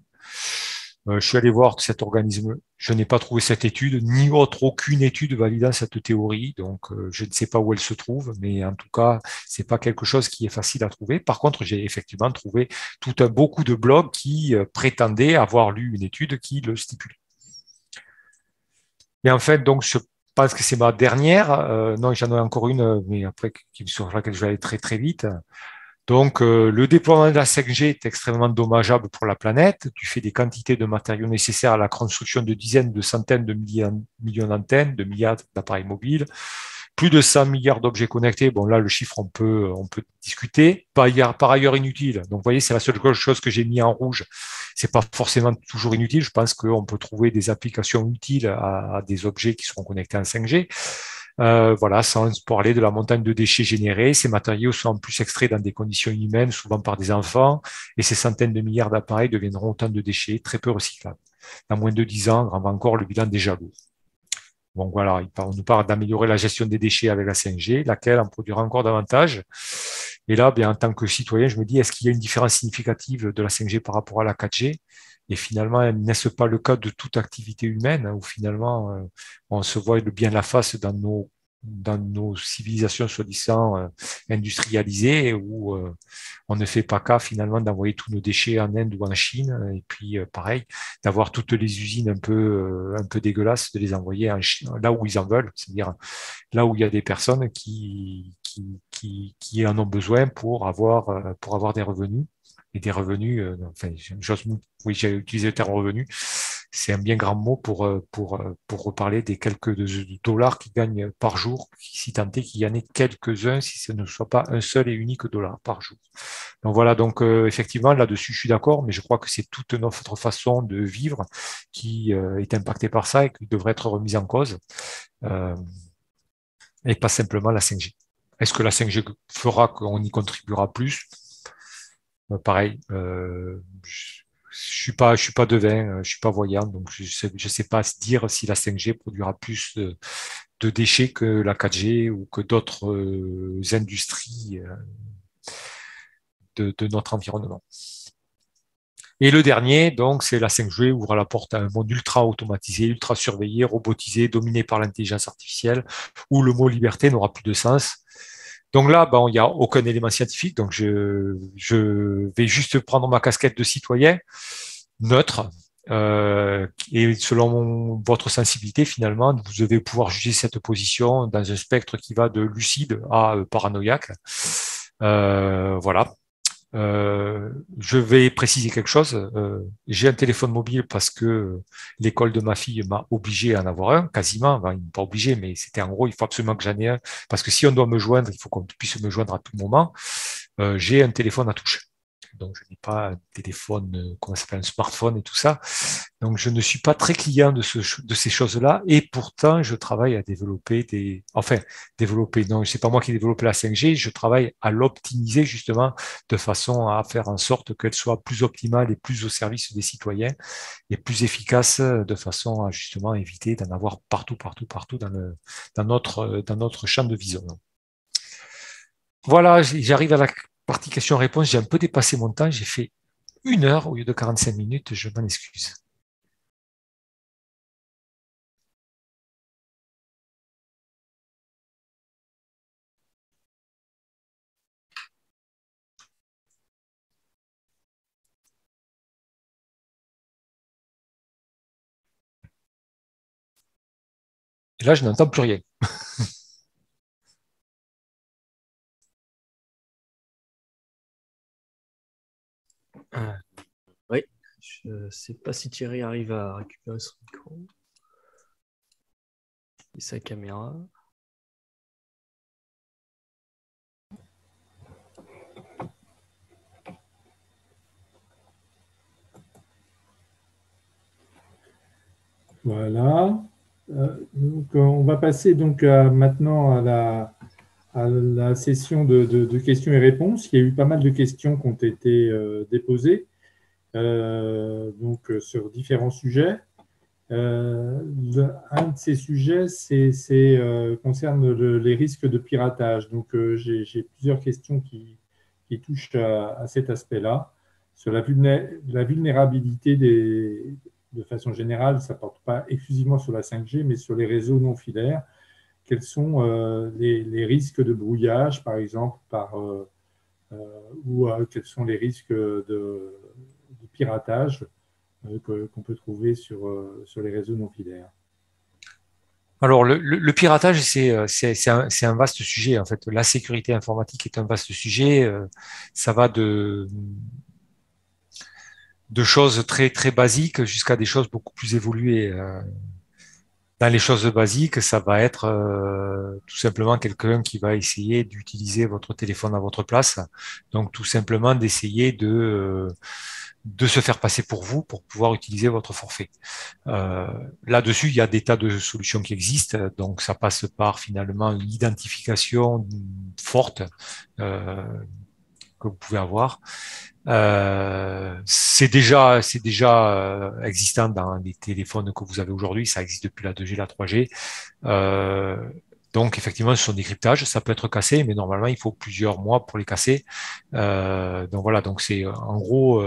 Je suis allé voir cet organisme, je n'ai pas trouvé cette étude, ni aucune étude validant cette théorie, donc je ne sais pas où elle se trouve, mais en tout cas, c'est pas quelque chose qui est facile à trouver. Par contre, j'ai effectivement trouvé beaucoup de blogs qui prétendaient avoir lu une étude qui le stipule. Et en fait, donc je pense que c'est ma dernière. Non, j'en ai encore une, mais après sur laquelle je vais aller très très vite. Donc, le déploiement de la 5G est extrêmement dommageable pour la planète du fait des quantités de matériaux nécessaires à la construction de dizaines, de centaines de millions d'antennes, de milliards d'appareils mobiles, plus de 100 milliards d'objets connectés. Bon, là, le chiffre, on peut discuter. Par ailleurs inutile. Donc, vous voyez, c'est la seule chose que j'ai mis en rouge. C'est pas forcément toujours inutile. Je pense qu'on peut trouver des applications utiles à des objets qui seront connectés en 5G. Voilà, sans parler de la montagne de déchets générés. Ces matériaux sont en plus extraits dans des conditions inhumaines, souvent par des enfants, et ces centaines de milliards d'appareils deviendront autant de déchets très peu recyclables. Dans moins de 10 ans, on va encore le bilan déjà lourd. Donc voilà, on nous parle d'améliorer la gestion des déchets avec la 5G, laquelle en produira encore davantage. Et là, bien, en tant que citoyen, je me dis, est-ce qu'il y a une différence significative de la 5G par rapport à la 4G? Et finalement, n'est-ce pas le cas de toute activité humaine, où finalement, on se voit bien la face dans nos civilisations soi-disant industrialisées, où on ne fait pas cas finalement d'envoyer tous nos déchets en Inde ou en Chine, et puis pareil, d'avoir toutes les usines un peu dégueulasses, de les envoyer en Chine, là où ils en veulent, c'est-à-dire là où il y a des personnes qui en ont besoin pour avoir des revenus. Et des revenus, enfin, oui, j'ai utilisé le terme revenu, c'est un bien grand mot pour reparler des quelques dollars qu'ils gagnent par jour, si tant est qu'il y en ait quelques-uns, si ce ne soit pas un seul et unique dollar par jour. Donc voilà, donc effectivement, là-dessus, je suis d'accord, mais je crois que c'est toute notre façon de vivre qui est impactée par ça et qui devrait être remise en cause, et pas simplement la 5G. Est-ce que la 5G fera qu'on y contribuera plus? Pareil, je suis pas devin, je suis pas voyant, donc je sais pas dire si la 5G produira plus de déchets que la 4G ou que d'autres industries de notre environnement. Et le dernier, donc, c'est la 5G ouvre la porte à un monde ultra automatisé, ultra surveillé, robotisé, dominé par l'intelligence artificielle, où le mot liberté n'aura plus de sens. Donc là, il n'y a aucun élément scientifique, donc je vais juste prendre ma casquette de citoyen neutre. Et selon votre sensibilité, finalement, vous devez pouvoir juger cette position dans un spectre qui va de lucide à paranoïaque. Voilà. Je vais préciser quelque chose. J'ai un téléphone mobile parce que l'école de ma fille m'a obligé à en avoir un, quasiment. Enfin, ils m'ont pas obligé, mais c'était en gros, il faut absolument que j'en ai un. Parce que si on doit me joindre, il faut qu'on puisse me joindre à tout moment. J'ai un téléphone à touche. Donc, je n'ai pas un téléphone, comment ça s'appelle, un smartphone et tout ça. Donc, je ne suis pas très client de ces choses-là. Et pourtant, je travaille à développer non, c'est pas moi qui ai développé la 5G. Je travaille à l'optimiser justement de façon à faire en sorte qu'elle soit plus optimale et plus au service des citoyens et plus efficace de façon à justement éviter d'en avoir partout dans notre champ de vision. Voilà, j'arrive à la partie questions-réponses. J'ai un peu dépassé mon temps. J'ai fait 1 heure au lieu de 45 minutes. Je m'en excuse. Et là, je n'entends plus rien. Oui, je ne sais pas si Thierry arrive à récupérer son micro et sa caméra. Voilà. Donc, on va passer donc maintenant à la session de questions et réponses. Il y a eu pas mal de questions qui ont été déposées donc, sur différents sujets. Un de ces sujets concerne les risques de piratage. Donc, j'ai plusieurs questions qui touchent à cet aspect-là. Sur la vulnérabilité de façon générale, ça ne porte pas exclusivement sur la 5G, mais sur les réseaux non filaires. Quels sont les risques de brouillage, par exemple, ou quels sont les risques de piratage qu'on peut trouver sur les réseaux non filaires? Alors, le piratage, c'est un vaste sujet. En fait, la sécurité informatique est un vaste sujet. Ça va de choses très, très basiques jusqu'à des choses beaucoup plus évoluées. Dans les choses basiques, ça va être tout simplement quelqu'un qui va essayer d'utiliser votre téléphone à votre place. Donc, tout simplement d'essayer de se faire passer pour vous pour pouvoir utiliser votre forfait. Là-dessus, il y a des tas de solutions qui existent. Donc, ça passe par finalement une identification forte que vous pouvez avoir. C'est déjà existant dans les téléphones que vous avez aujourd'hui. Ça existe depuis la 2G, la 3G. Donc, effectivement, ce sont des cryptages. Ça peut être cassé, mais normalement, il faut plusieurs mois pour les casser. Donc voilà. Donc c'est en gros,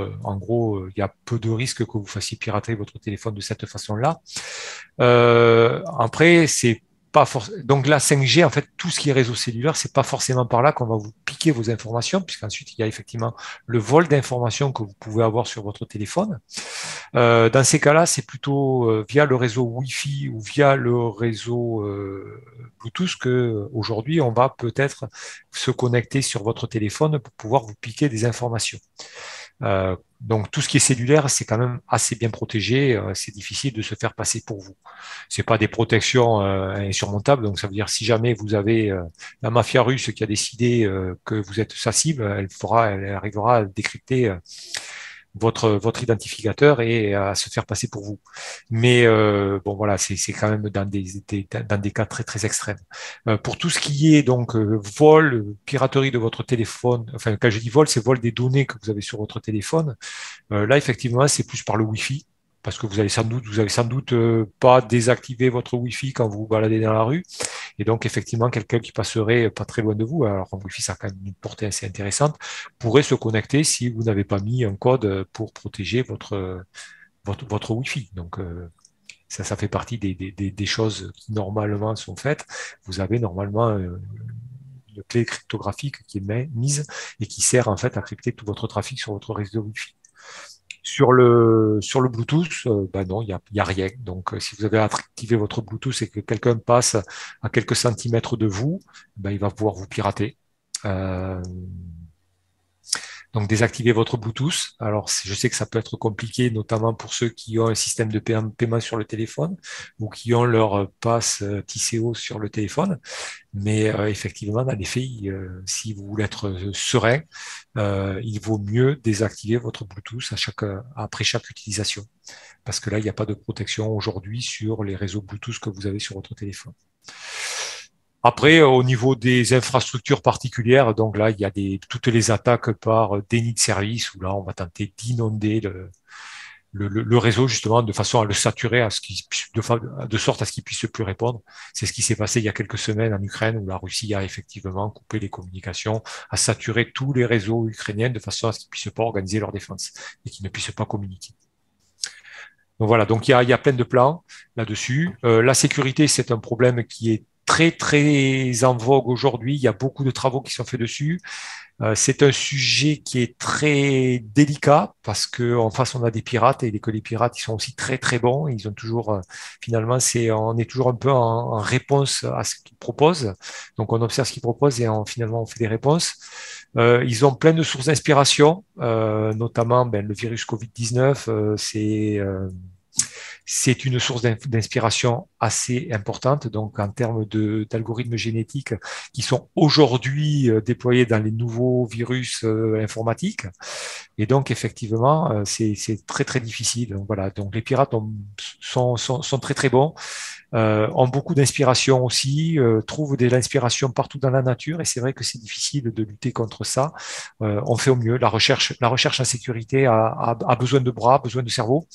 il y a peu de risques que vous fassiez pirater votre téléphone de cette façon-là. Après, c'est pas forcément. Donc la 5G, en fait, tout ce qui est réseau cellulaire, c'est pas forcément par là qu'on va vous piquer vos informations, puisqu'ensuite il y a effectivement le vol d'informations que vous pouvez avoir sur votre téléphone. Dans ces cas-là, c'est plutôt via le réseau Wi-Fi ou via le réseau Bluetooth que aujourd'hui on va peut-être se connecter sur votre téléphone pour pouvoir vous piquer des informations. Donc tout ce qui est cellulaire, c'est quand même assez bien protégé. C'est difficile de se faire passer pour vous. C'est pas des protections insurmontables. Donc ça veut dire si jamais vous avez la mafia russe qui a décidé que vous êtes sa cible, elle arrivera à décrypter votre identificateur et à se faire passer pour vous. Mais bon voilà, c'est quand même dans dans des cas très très extrêmes. Pour tout ce qui est donc vol, piraterie de votre téléphone, enfin quand je dis vol, c'est vol des données que vous avez sur votre téléphone. Là effectivement, c'est plus par le Wi-Fi. Parce que vous avez sans doute pas désactivé votre Wi-Fi quand vous vous baladez dans la rue. Et donc, effectivement, quelqu'un qui passerait pas très loin de vous, alors en Wi-Fi, ça a quand même une portée assez intéressante, pourrait se connecter si vous n'avez pas mis un code pour protéger votre Wi-Fi. Donc, ça fait partie des choses qui normalement sont faites. Vous avez normalement une clé cryptographique qui est mise et qui sert en fait à crypter tout votre trafic sur votre réseau Wi-Fi. Sur le Bluetooth, bah non, il y a rien. Donc, si vous avez activé votre Bluetooth et que quelqu'un passe à quelques centimètres de vous, bah, il va pouvoir vous pirater. Euh, donc, désactivez votre Bluetooth. Alors, je sais que ça peut être compliqué, notamment pour ceux qui ont un système de paiement sur le téléphone ou qui ont leur passe TCO sur le téléphone. Mais effectivement, dans les faits, si vous voulez être serein, il vaut mieux désactiver votre Bluetooth après chaque utilisation. Parce que là, il n'y a pas de protection aujourd'hui sur les réseaux Bluetooth que vous avez sur votre téléphone. Après, au niveau des infrastructures particulières, donc là, il y a toutes les attaques par déni de service, où là, on va tenter d'inonder le réseau justement de façon à le saturer de sorte à ce qu'il puisse plus répondre. C'est ce qui s'est passé il y a quelques semaines en Ukraine où la Russie a effectivement coupé les communications, a saturé tous les réseaux ukrainiens de façon à ce qu'ils puissent pas organiser leur défense et qu'ils ne puissent pas communiquer. Donc voilà, donc il y a plein de plans là-dessus. La sécurité, c'est un problème qui est très, très en vogue aujourd'hui. Il y a beaucoup de travaux qui sont faits dessus. C'est un sujet qui est très délicat parce que en face on a des pirates et que les pirates ils sont aussi très très bons. Ils ont toujours finalement on est toujours un peu en réponse à ce qu'ils proposent. Donc on observe ce qu'ils proposent et finalement on fait des réponses. Ils ont plein de sources d'inspiration, notamment le virus Covid-19. C'est une source d'inspiration assez importante, donc en termes d'algorithmes génétiques qui sont aujourd'hui déployés dans les nouveaux virus informatiques. Et donc, effectivement, c'est très, très difficile. Donc, voilà. Donc, les pirates sont très, très bons, ont beaucoup d'inspiration aussi, trouvent de l'inspiration partout dans la nature. Et c'est vrai que c'est difficile de lutter contre ça. On fait au mieux. La recherche en sécurité a besoin de bras, besoin de cerveau.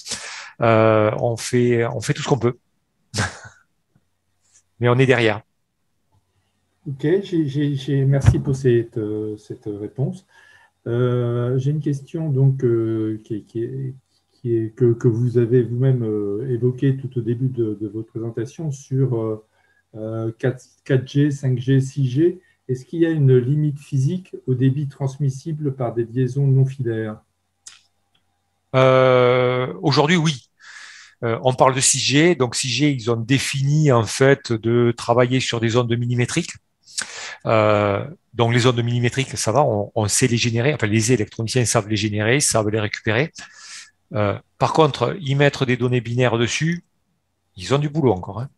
On fait tout ce qu'on peut. Mais on est derrière. Ok, merci pour cette réponse. J'ai une question donc, que vous avez vous-même évoquée tout au début de votre présentation sur 4G, 5G, 6G. Est-ce qu'il y a une limite physique au débit transmissible par des liaisons non filaires? Aujourd'hui, oui. On parle de 6G. Donc 6G, ils ont défini en fait de travailler sur des ondes millimétriques. Donc les ondes millimétriques, ça va, on sait les générer. Enfin, les électroniciens savent les générer, savent les récupérer. Par contre, y mettre des données binaires dessus, ils ont du boulot encore. Hein.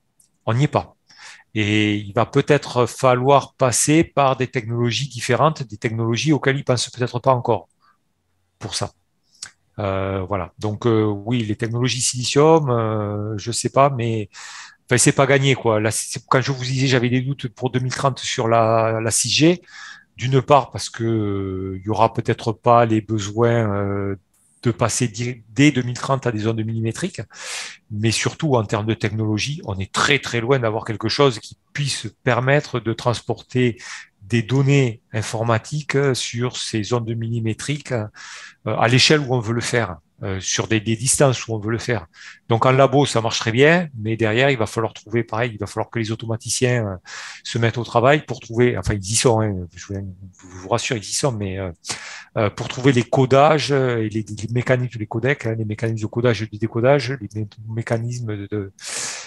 On n'y est pas. Et il va peut-être falloir passer par des technologies différentes, des technologies auxquelles ils pensent peut-être pas encore pour ça. Voilà. Donc oui, les technologies silicium, je sais pas, mais enfin, c'est pas gagné quoi. Là, quand je vous disais, j'avais des doutes pour 2030 sur la 6G. D'une part parce que il y aura peut-être pas les besoins de passer dès 2030 à des ondes millimétriques, mais surtout en termes de technologie, on est très très loin d'avoir quelque chose qui puisse permettre de transporter des données informatiques sur ces ondes millimétriques à l'échelle où on veut le faire, sur des distances où on veut le faire. Donc en labo, ça marche très bien, mais derrière, il va falloir trouver, pareil, il va falloir que les automaticiens se mettent au travail pour trouver, enfin ils y sont, hein, je vous rassure, ils y sont, mais pour trouver les codages et les mécanismes, les codecs, hein, les mécanismes de codage et de décodage, les mécanismes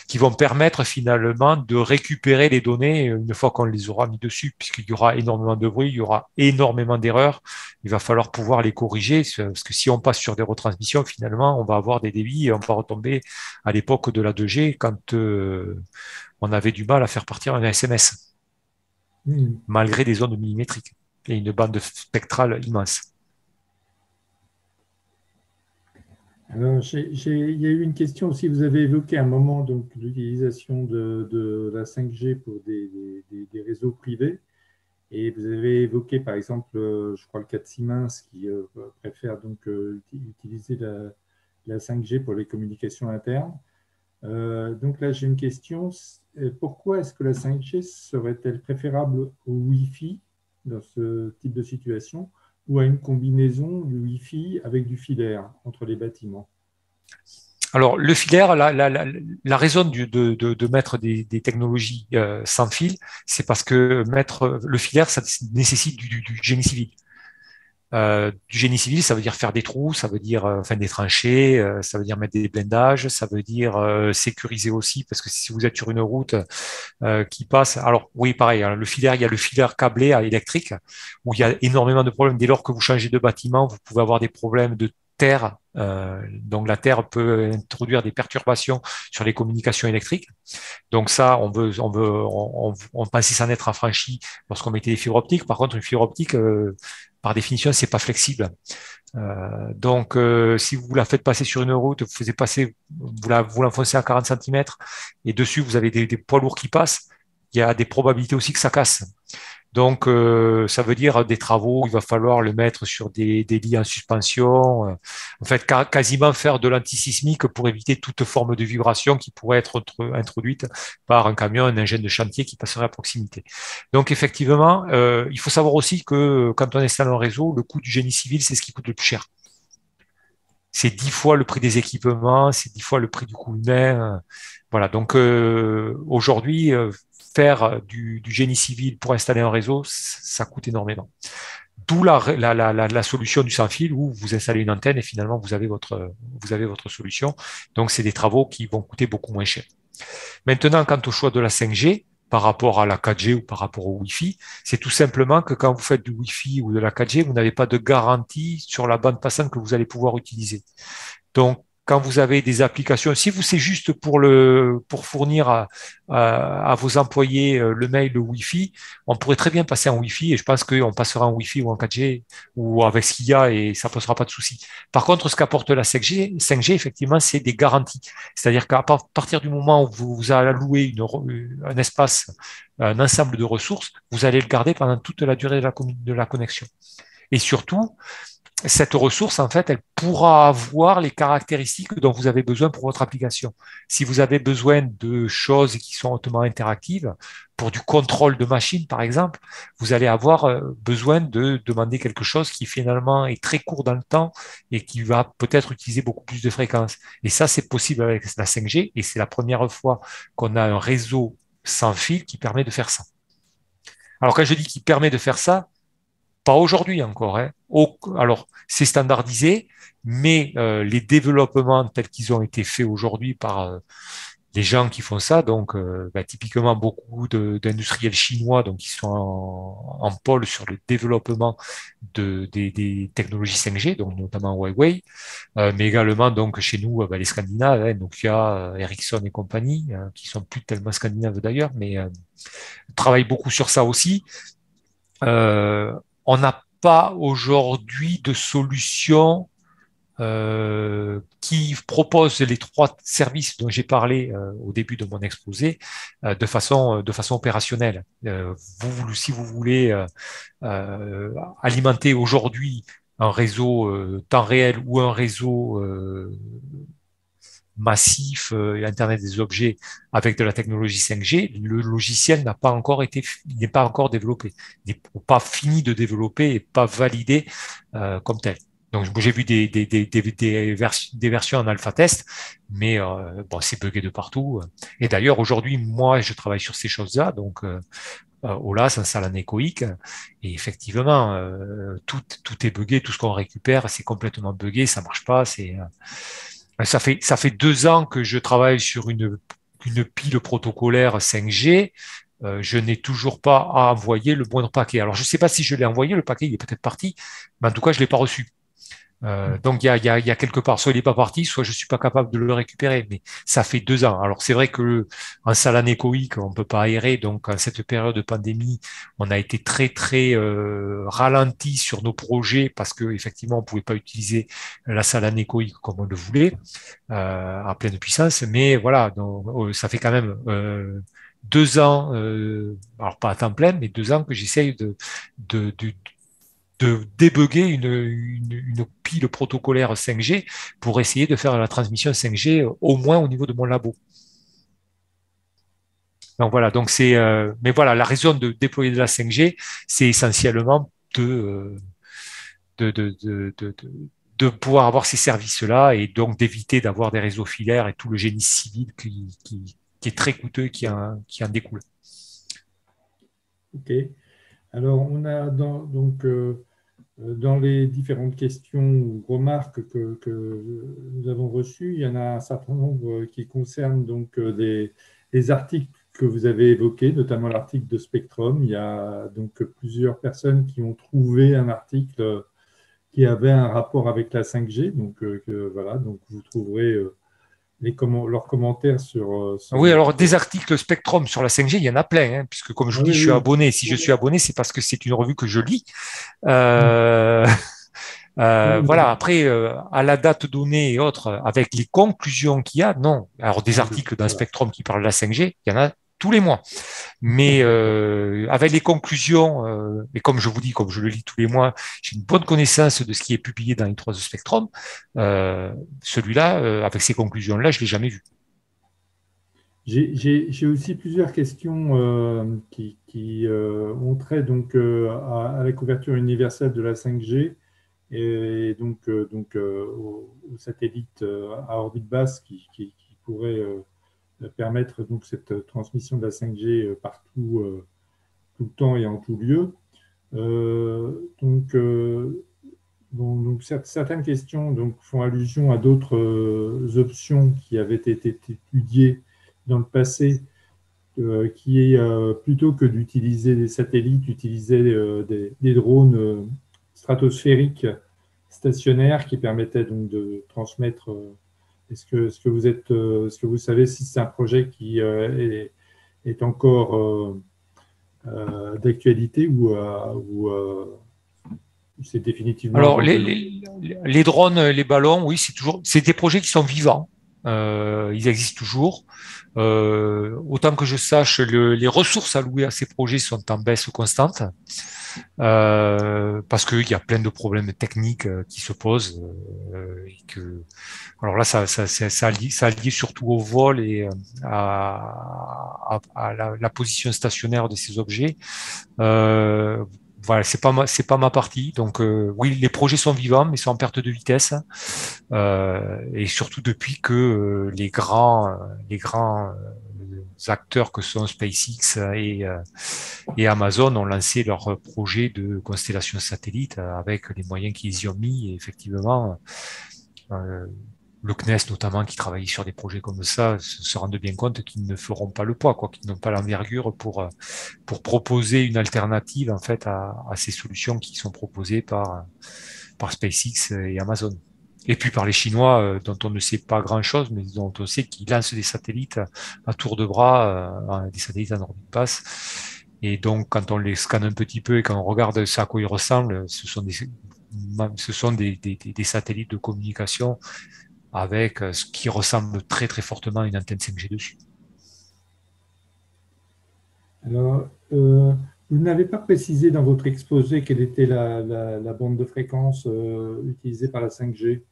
qui vont permettre finalement de récupérer les données une fois qu'on les aura mis dessus, puisqu'il y aura énormément de bruit, il y aura énormément d'erreurs. Il va falloir pouvoir les corriger, parce que si on passe sur des retransmissions, finalement, on va avoir des débits et on va retomber à l'époque de la 2G quand on avait du mal à faire partir un SMS, malgré des ondes millimétriques et une bande spectrale immense. Alors, il y a eu une question aussi, vous avez évoqué un moment donc l'utilisation de la 5G pour des réseaux privés, et vous avez évoqué par exemple, je crois le cas de Siemens qui préfère donc utiliser la 5G pour les communications internes. Donc là, j'ai une question, pourquoi est-ce que la 5G serait-elle préférable au Wi-Fi dans ce type de situation, ou à une combinaison du Wi-Fi avec du filaire entre les bâtiments? Alors, le filaire, la raison de mettre des technologies sans fil, c'est parce que mettre le filaire, ça nécessite du génie civil. Du génie civil, ça veut dire faire des trous, ça veut dire enfin des tranchées, ça veut dire mettre des blindages, ça veut dire sécuriser aussi, parce que si vous êtes sur une route qui passe, alors oui, pareil, hein, le filaire, il y a le filaire câblé à électrique, où il y a énormément de problèmes. Dès lors que vous changez de bâtiment, vous pouvez avoir des problèmes de terre. Donc la terre peut introduire des perturbations sur les communications électriques. Donc ça, on pensait s'en être affranchi lorsqu'on mettait des fibres optiques. Par contre, une fibre optique, par définition, c'est pas flexible. Donc, si vous la faites passer sur une route, vous l'enfoncez à 40 cm et dessus, vous avez des poids lourds qui passent, il y a des probabilités aussi que ça casse. Donc, ça veut dire des travaux, il va falloir le mettre sur des lits en suspension, en fait, quasiment faire de l'antisismique pour éviter toute forme de vibration qui pourrait être introduite par un camion, un engin de chantier qui passerait à proximité. Donc, effectivement, il faut savoir aussi que quand on installe un réseau, le coût du génie civil, c'est ce qui coûte le plus cher. C'est 10 fois le prix des équipements, c'est 10 fois le prix du coût humain. Voilà, donc aujourd'hui, faire du génie civil pour installer un réseau, ça coûte énormément. D'où la solution du sans fil où vous installez une antenne et finalement vous avez votre solution. Donc, c'est des travaux qui vont coûter beaucoup moins cher. Maintenant, quant au choix de la 5G, par rapport à la 4G ou par rapport au Wi-Fi, c'est tout simplement que quand vous faites du Wi-Fi ou de la 4G, vous n'avez pas de garantie sur la bande passante que vous allez pouvoir utiliser. Donc, quand vous avez des applications, si vous c'est juste pour fournir à vos employés le mail, le Wi-Fi, on pourrait très bien passer en Wi-Fi et je pense qu'on passera en Wi-Fi ou en 4G ou avec ce qu'il y a et ça posera pas de souci. Par contre, ce qu'apporte la 5G, effectivement, c'est des garanties. C'est-à-dire qu'à partir du moment où vous allouez un espace, un ensemble de ressources, vous allez le garder pendant toute la durée de la connexion. Et surtout, cette ressource, en fait, elle pourra avoir les caractéristiques dont vous avez besoin pour votre application. Si vous avez besoin de choses qui sont hautement interactives, pour du contrôle de machine, par exemple, vous allez avoir besoin de demander quelque chose qui finalement est très court dans le temps et qui va peut-être utiliser beaucoup plus de fréquences. Et ça, c'est possible avec la 5G et c'est la première fois qu'on a un réseau sans fil qui permet de faire ça. Alors, quand je dis qu'il permet de faire ça, pas aujourd'hui encore, hein. Alors, c'est standardisé, mais les développements tels qu'ils ont été faits aujourd'hui par les gens qui font ça, donc typiquement beaucoup d'industriels chinois, donc qui sont en pôle sur le développement des technologies 5G, donc notamment Huawei, mais également donc chez nous les Scandinaves, hein, Nokia, Ericsson et compagnie, qui sont plus tellement scandinaves d'ailleurs, mais travaillent beaucoup sur ça aussi. On n'a pas aujourd'hui de solution qui propose les trois services dont j'ai parlé au début de mon exposé de façon opérationnelle. Si vous voulez alimenter aujourd'hui un réseau temps réel ou un réseau massif Internet des objets avec de la technologie 5G, le logiciel il n'est pas encore développé, il n'est pas fini de développer et pas validé comme tel. Donc j'ai vu des versions en alpha test, mais c'est buggé de partout. Et d'ailleurs aujourd'hui, moi, je travaille sur ces choses-là, donc OLAS, un salle anéchoïque, et effectivement, tout est buggé, tout ce qu'on récupère, c'est complètement buggé, ça marche pas, ça fait 2 ans que je travaille sur une pile protocolaire 5G. Je n'ai toujours pas à envoyer le moindre paquet. Alors, je ne sais pas si je l'ai envoyé, le paquet, il est peut-être parti, mais en tout cas, je ne l'ai pas reçu. Donc, il y a quelque part, soit il n'est pas parti, soit je suis pas capable de le récupérer. Mais ça fait 2 ans. Alors, c'est vrai que en salle anéchoïque, on peut pas aérer. Donc, en cette période de pandémie, on a été très, très ralenti sur nos projets parce que effectivement, on pouvait pas utiliser la salle anéchoïque comme on le voulait à pleine puissance. Mais voilà, donc, ça fait quand même 2 ans, alors pas à temps plein, mais 2 ans que j'essaye de, de, de débugger une pile protocolaire 5G pour essayer de faire la transmission 5G au moins au niveau de mon labo. Donc voilà, mais voilà, la raison de déployer de la 5G, c'est essentiellement de pouvoir avoir ces services-là et donc d'éviter d'avoir des réseaux filaires et tout le génie civil qui est très coûteux et qui en découle. Ok. Alors, on a dans les différentes questions ou remarques que nous avons reçues, il y en a un certain nombre qui concernent donc les articles que vous avez évoqués, notamment l'article de Spectrum. Il y a donc plusieurs personnes qui ont trouvé un article qui avait un rapport avec la 5G. Donc voilà, donc vous trouverez leurs commentaires sur Oui, alors des articles Spectrum sur la 5G, il y en a plein, hein, puisque comme je vous dis, je suis oui. abonné. Si je suis abonné, c'est parce que c'est une revue que je lis. Euh, voilà, après, à la date donnée et autres, avec les conclusions qu'il y a, non. Alors, des articles dans Spectrum qui parlent de la 5G, il y en a tous les mois. Mais avec les conclusions, et comme je vous dis, comme je le lis tous les mois, j'ai une bonne connaissance de ce qui est publié dans les 3 de Spectrum. Celui-là, avec ces conclusions-là, je l'ai jamais vu. J'ai aussi plusieurs questions qui ont trait donc à la couverture universelle de la 5G et donc au satellite à orbite basse qui pourrait permettre donc cette transmission de la 5G partout, tout le temps et en tout lieu. Donc, certaines questions donc, font allusion à d'autres options qui avaient été étudiées dans le passé, qui est plutôt que d'utiliser des satellites, utiliser des drones stratosphériques stationnaires qui permettaient donc de transmettre. Est-ce que vous savez si c'est un projet qui est encore d'actualité ou c'est définitivement Alors, abandonné? les drones, les ballons, oui, c'est des projets qui sont vivants. Ils existent toujours. Autant que je sache, les ressources allouées à ces projets sont en baisse constante, parce qu'il y a plein de problèmes techniques qui se posent. Alors là, ça lié surtout au vol et à la position stationnaire de ces objets. Voilà, c'est pas ma partie. Donc oui, les projets sont vivants, mais sont en perte de vitesse. Et surtout depuis que les grands acteurs que sont SpaceX et Amazon ont lancé leur projet de constellation satellite avec les moyens qu'ils y ont mis. Et effectivement, le CNES notamment, qui travaille sur des projets comme ça, se rendent bien compte qu'ils ne feront pas le poids, quoi, qu'ils n'ont pas l'envergure pour proposer une alternative en fait à ces solutions qui sont proposées par SpaceX et Amazon. Et puis par les Chinois, dont on ne sait pas grand-chose, mais dont on sait qu'ils lancent des satellites à tour de bras, des satellites en orbite basse. Et donc, quand on les scanne un petit peu et quand on regarde ça à quoi ils ressemblent, ce sont des satellites de communication avec ce qui ressemble très très fortement à une antenne 5G dessus. Alors, vous n'avez pas précisé dans votre exposé quelle était la bande de fréquence utilisée par la 5G.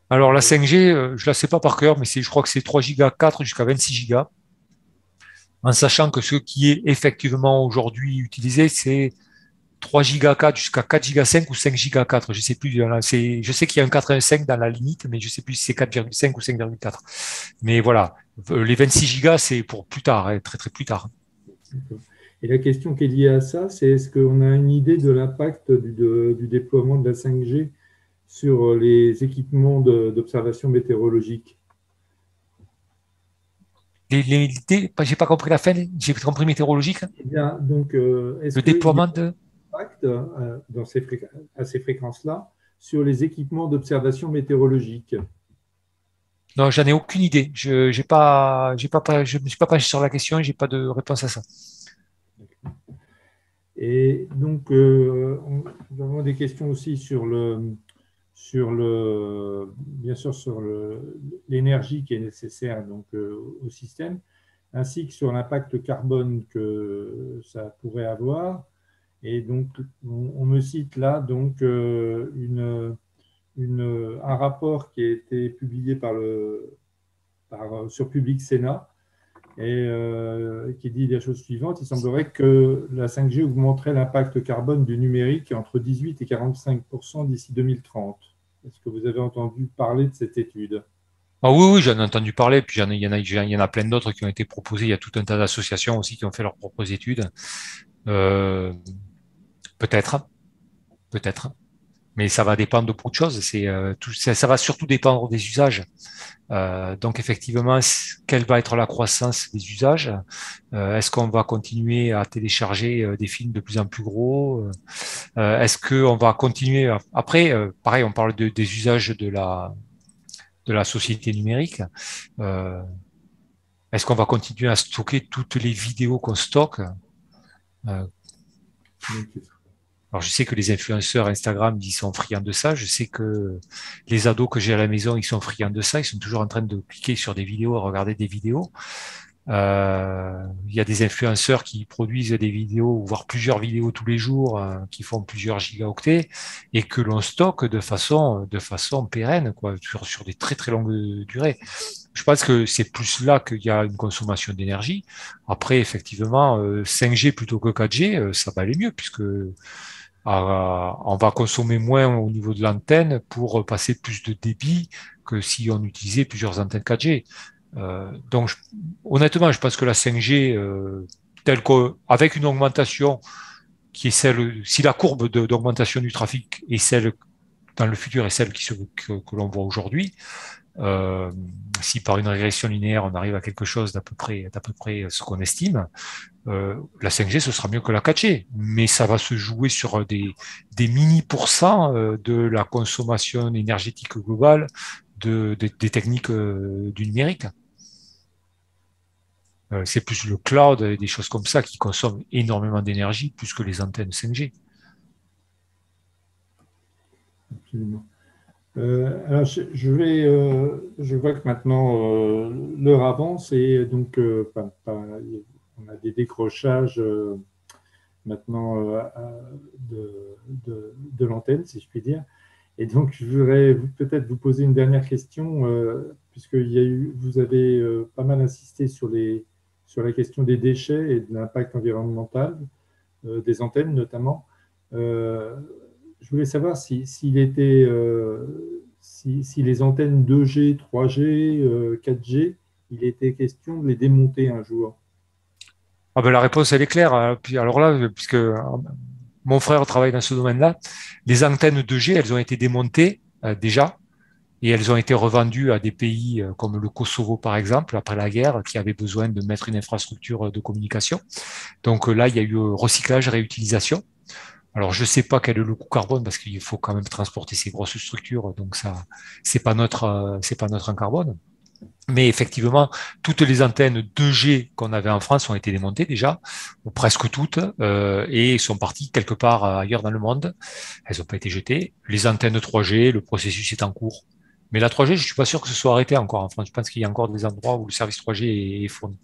Alors la 5G, je la sais pas par cœur, mais je crois que c'est 3 giga 4 jusqu'à 26 gigas. En sachant que ce qui est effectivement aujourd'hui utilisé, c'est 3 giga 4 jusqu'à 4 giga 5 ou 5 giga 4. Je sais plus. Je sais qu'il y a un 4,5 dans la limite, mais je sais plus si c'est 4,5 ou 5,4. Mais voilà, les 26 gigas, c'est pour plus tard, hein, très très plus tard. Et la question qui est liée à ça, c'est est-ce qu'on a une idée de l'impact du déploiement de la 5G sur les équipements d'observation météorologique? J'ai pas compris la fin, j'ai compris météorologique. Eh bien, donc, est-ce Le qu'il y a déploiement un impact à ces fréquences-là sur les équipements d'observation météorologique? Non, j'en ai aucune idée. Je me suis pas penché sur la question et j'ai pas de réponse à ça. Et donc, nous avons des questions aussi bien sûr, sur l'énergie qui est nécessaire donc, au système, ainsi que sur l'impact carbone que ça pourrait avoir. Et donc, on me cite là donc, un rapport qui a été publié sur Public Sénat et qui dit la chose suivante. Il semblerait que la 5G augmenterait l'impact carbone du numérique entre 18 et 45% d'ici 2030. Est-ce que vous avez entendu parler de cette étude? Ah oui, oui, j'en ai entendu parler, puis il y en a plein d'autres qui ont été proposés. Il y a tout un tas d'associations aussi qui ont fait leurs propres études. Euh, peut-être, peut-être. Mais ça va dépendre de beaucoup de choses. Ça va surtout dépendre des usages. Donc effectivement, quelle va être la croissance des usages? Est-ce qu'on va continuer à télécharger des films de plus en plus gros? Est-ce qu'on va continuer après, pareil, on parle des usages de la société numérique. Est-ce qu'on va continuer à stocker toutes les vidéos qu'on stocke? Alors, je sais que les influenceurs Instagram, ils sont friands de ça. Je sais que les ados que j'ai à la maison, ils sont friands de ça. Ils sont toujours en train de cliquer sur des vidéos, regarder des vidéos. Il y a des influenceurs qui produisent des vidéos, voire plusieurs vidéos tous les jours, qui font plusieurs gigaoctets et que l'on stocke de façon pérenne, quoi, sur des très très longues durées. Je pense que c'est plus là qu'il y a une consommation d'énergie. Après, effectivement, 5G plutôt que 4G, ça va aller mieux puisque on va consommer moins au niveau de l'antenne pour passer plus de débit que si on utilisait plusieurs antennes 4G. Donc, honnêtement, je pense que la 5G, telle qu'avec une augmentation qui est celle, si la courbe d'augmentation du trafic est celle dans le futur est celle que l'on voit aujourd'hui, euh, si par une régression linéaire on arrive à quelque chose d'à peu près ce qu'on estime, la 5G ce sera mieux que la 4G, mais ça va se jouer sur des mini pourcents de la consommation énergétique globale des techniques du numérique. C'est plus le cloud et des choses comme ça qui consomment énormément d'énergie plus que les antennes 5G. Absolument. Alors, je vois que maintenant l'heure avance et donc on a des décrochages maintenant de l'antenne, si je puis dire. Et donc, je voudrais peut-être vous poser une dernière question, puisque vous avez pas mal insisté sur la question des déchets et de l'impact environnemental des antennes notamment. Je voulais savoir si les antennes 2G, 3G, 4G, il était question de les démonter un jour. Ah ben la réponse elle est claire. Puis alors là, puisque mon frère travaille dans ce domaine-là, les antennes 2G, elles ont été démontées déjà et elles ont été revendues à des pays comme le Kosovo par exemple après la guerre, qui avaient besoin de mettre une infrastructure de communication. Donc là, il y a eu recyclage, réutilisation. Alors, je ne sais pas quel est le coût carbone parce qu'il faut quand même transporter ces grosses structures, donc ça, c'est pas neutre en carbone. Mais effectivement, toutes les antennes 2G qu'on avait en France ont été démontées déjà, ou presque toutes, et sont parties quelque part ailleurs dans le monde. Elles n'ont pas été jetées. Les antennes 3G, le processus est en cours. Mais la 3G, je suis pas sûr que ce soit arrêté encore en France. Je pense qu'il y a encore des endroits où le service 3G est fourni.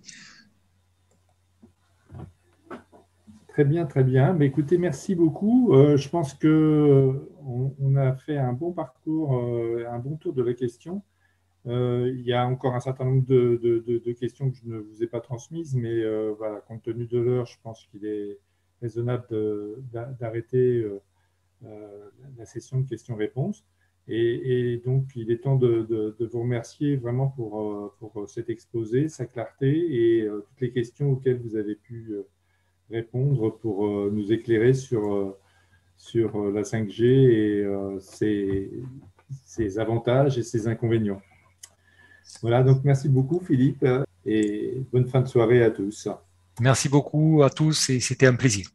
Très bien, très bien. Mais écoutez, merci beaucoup. Je pense qu'on a fait un bon parcours, un bon tour de la question. Il y a encore un certain nombre de questions que je ne vous ai pas transmises, mais voilà, compte tenu de l'heure, je pense qu'il est raisonnable d'arrêter la session de questions-réponses. Et donc, il est temps de vous remercier vraiment pour cet exposé, sa clarté et toutes les questions auxquelles vous avez pu répondre pour nous éclairer sur la 5G et ses avantages et ses inconvénients. Voilà, donc merci beaucoup Philippe et bonne fin de soirée à tous. Merci beaucoup à tous et c'était un plaisir.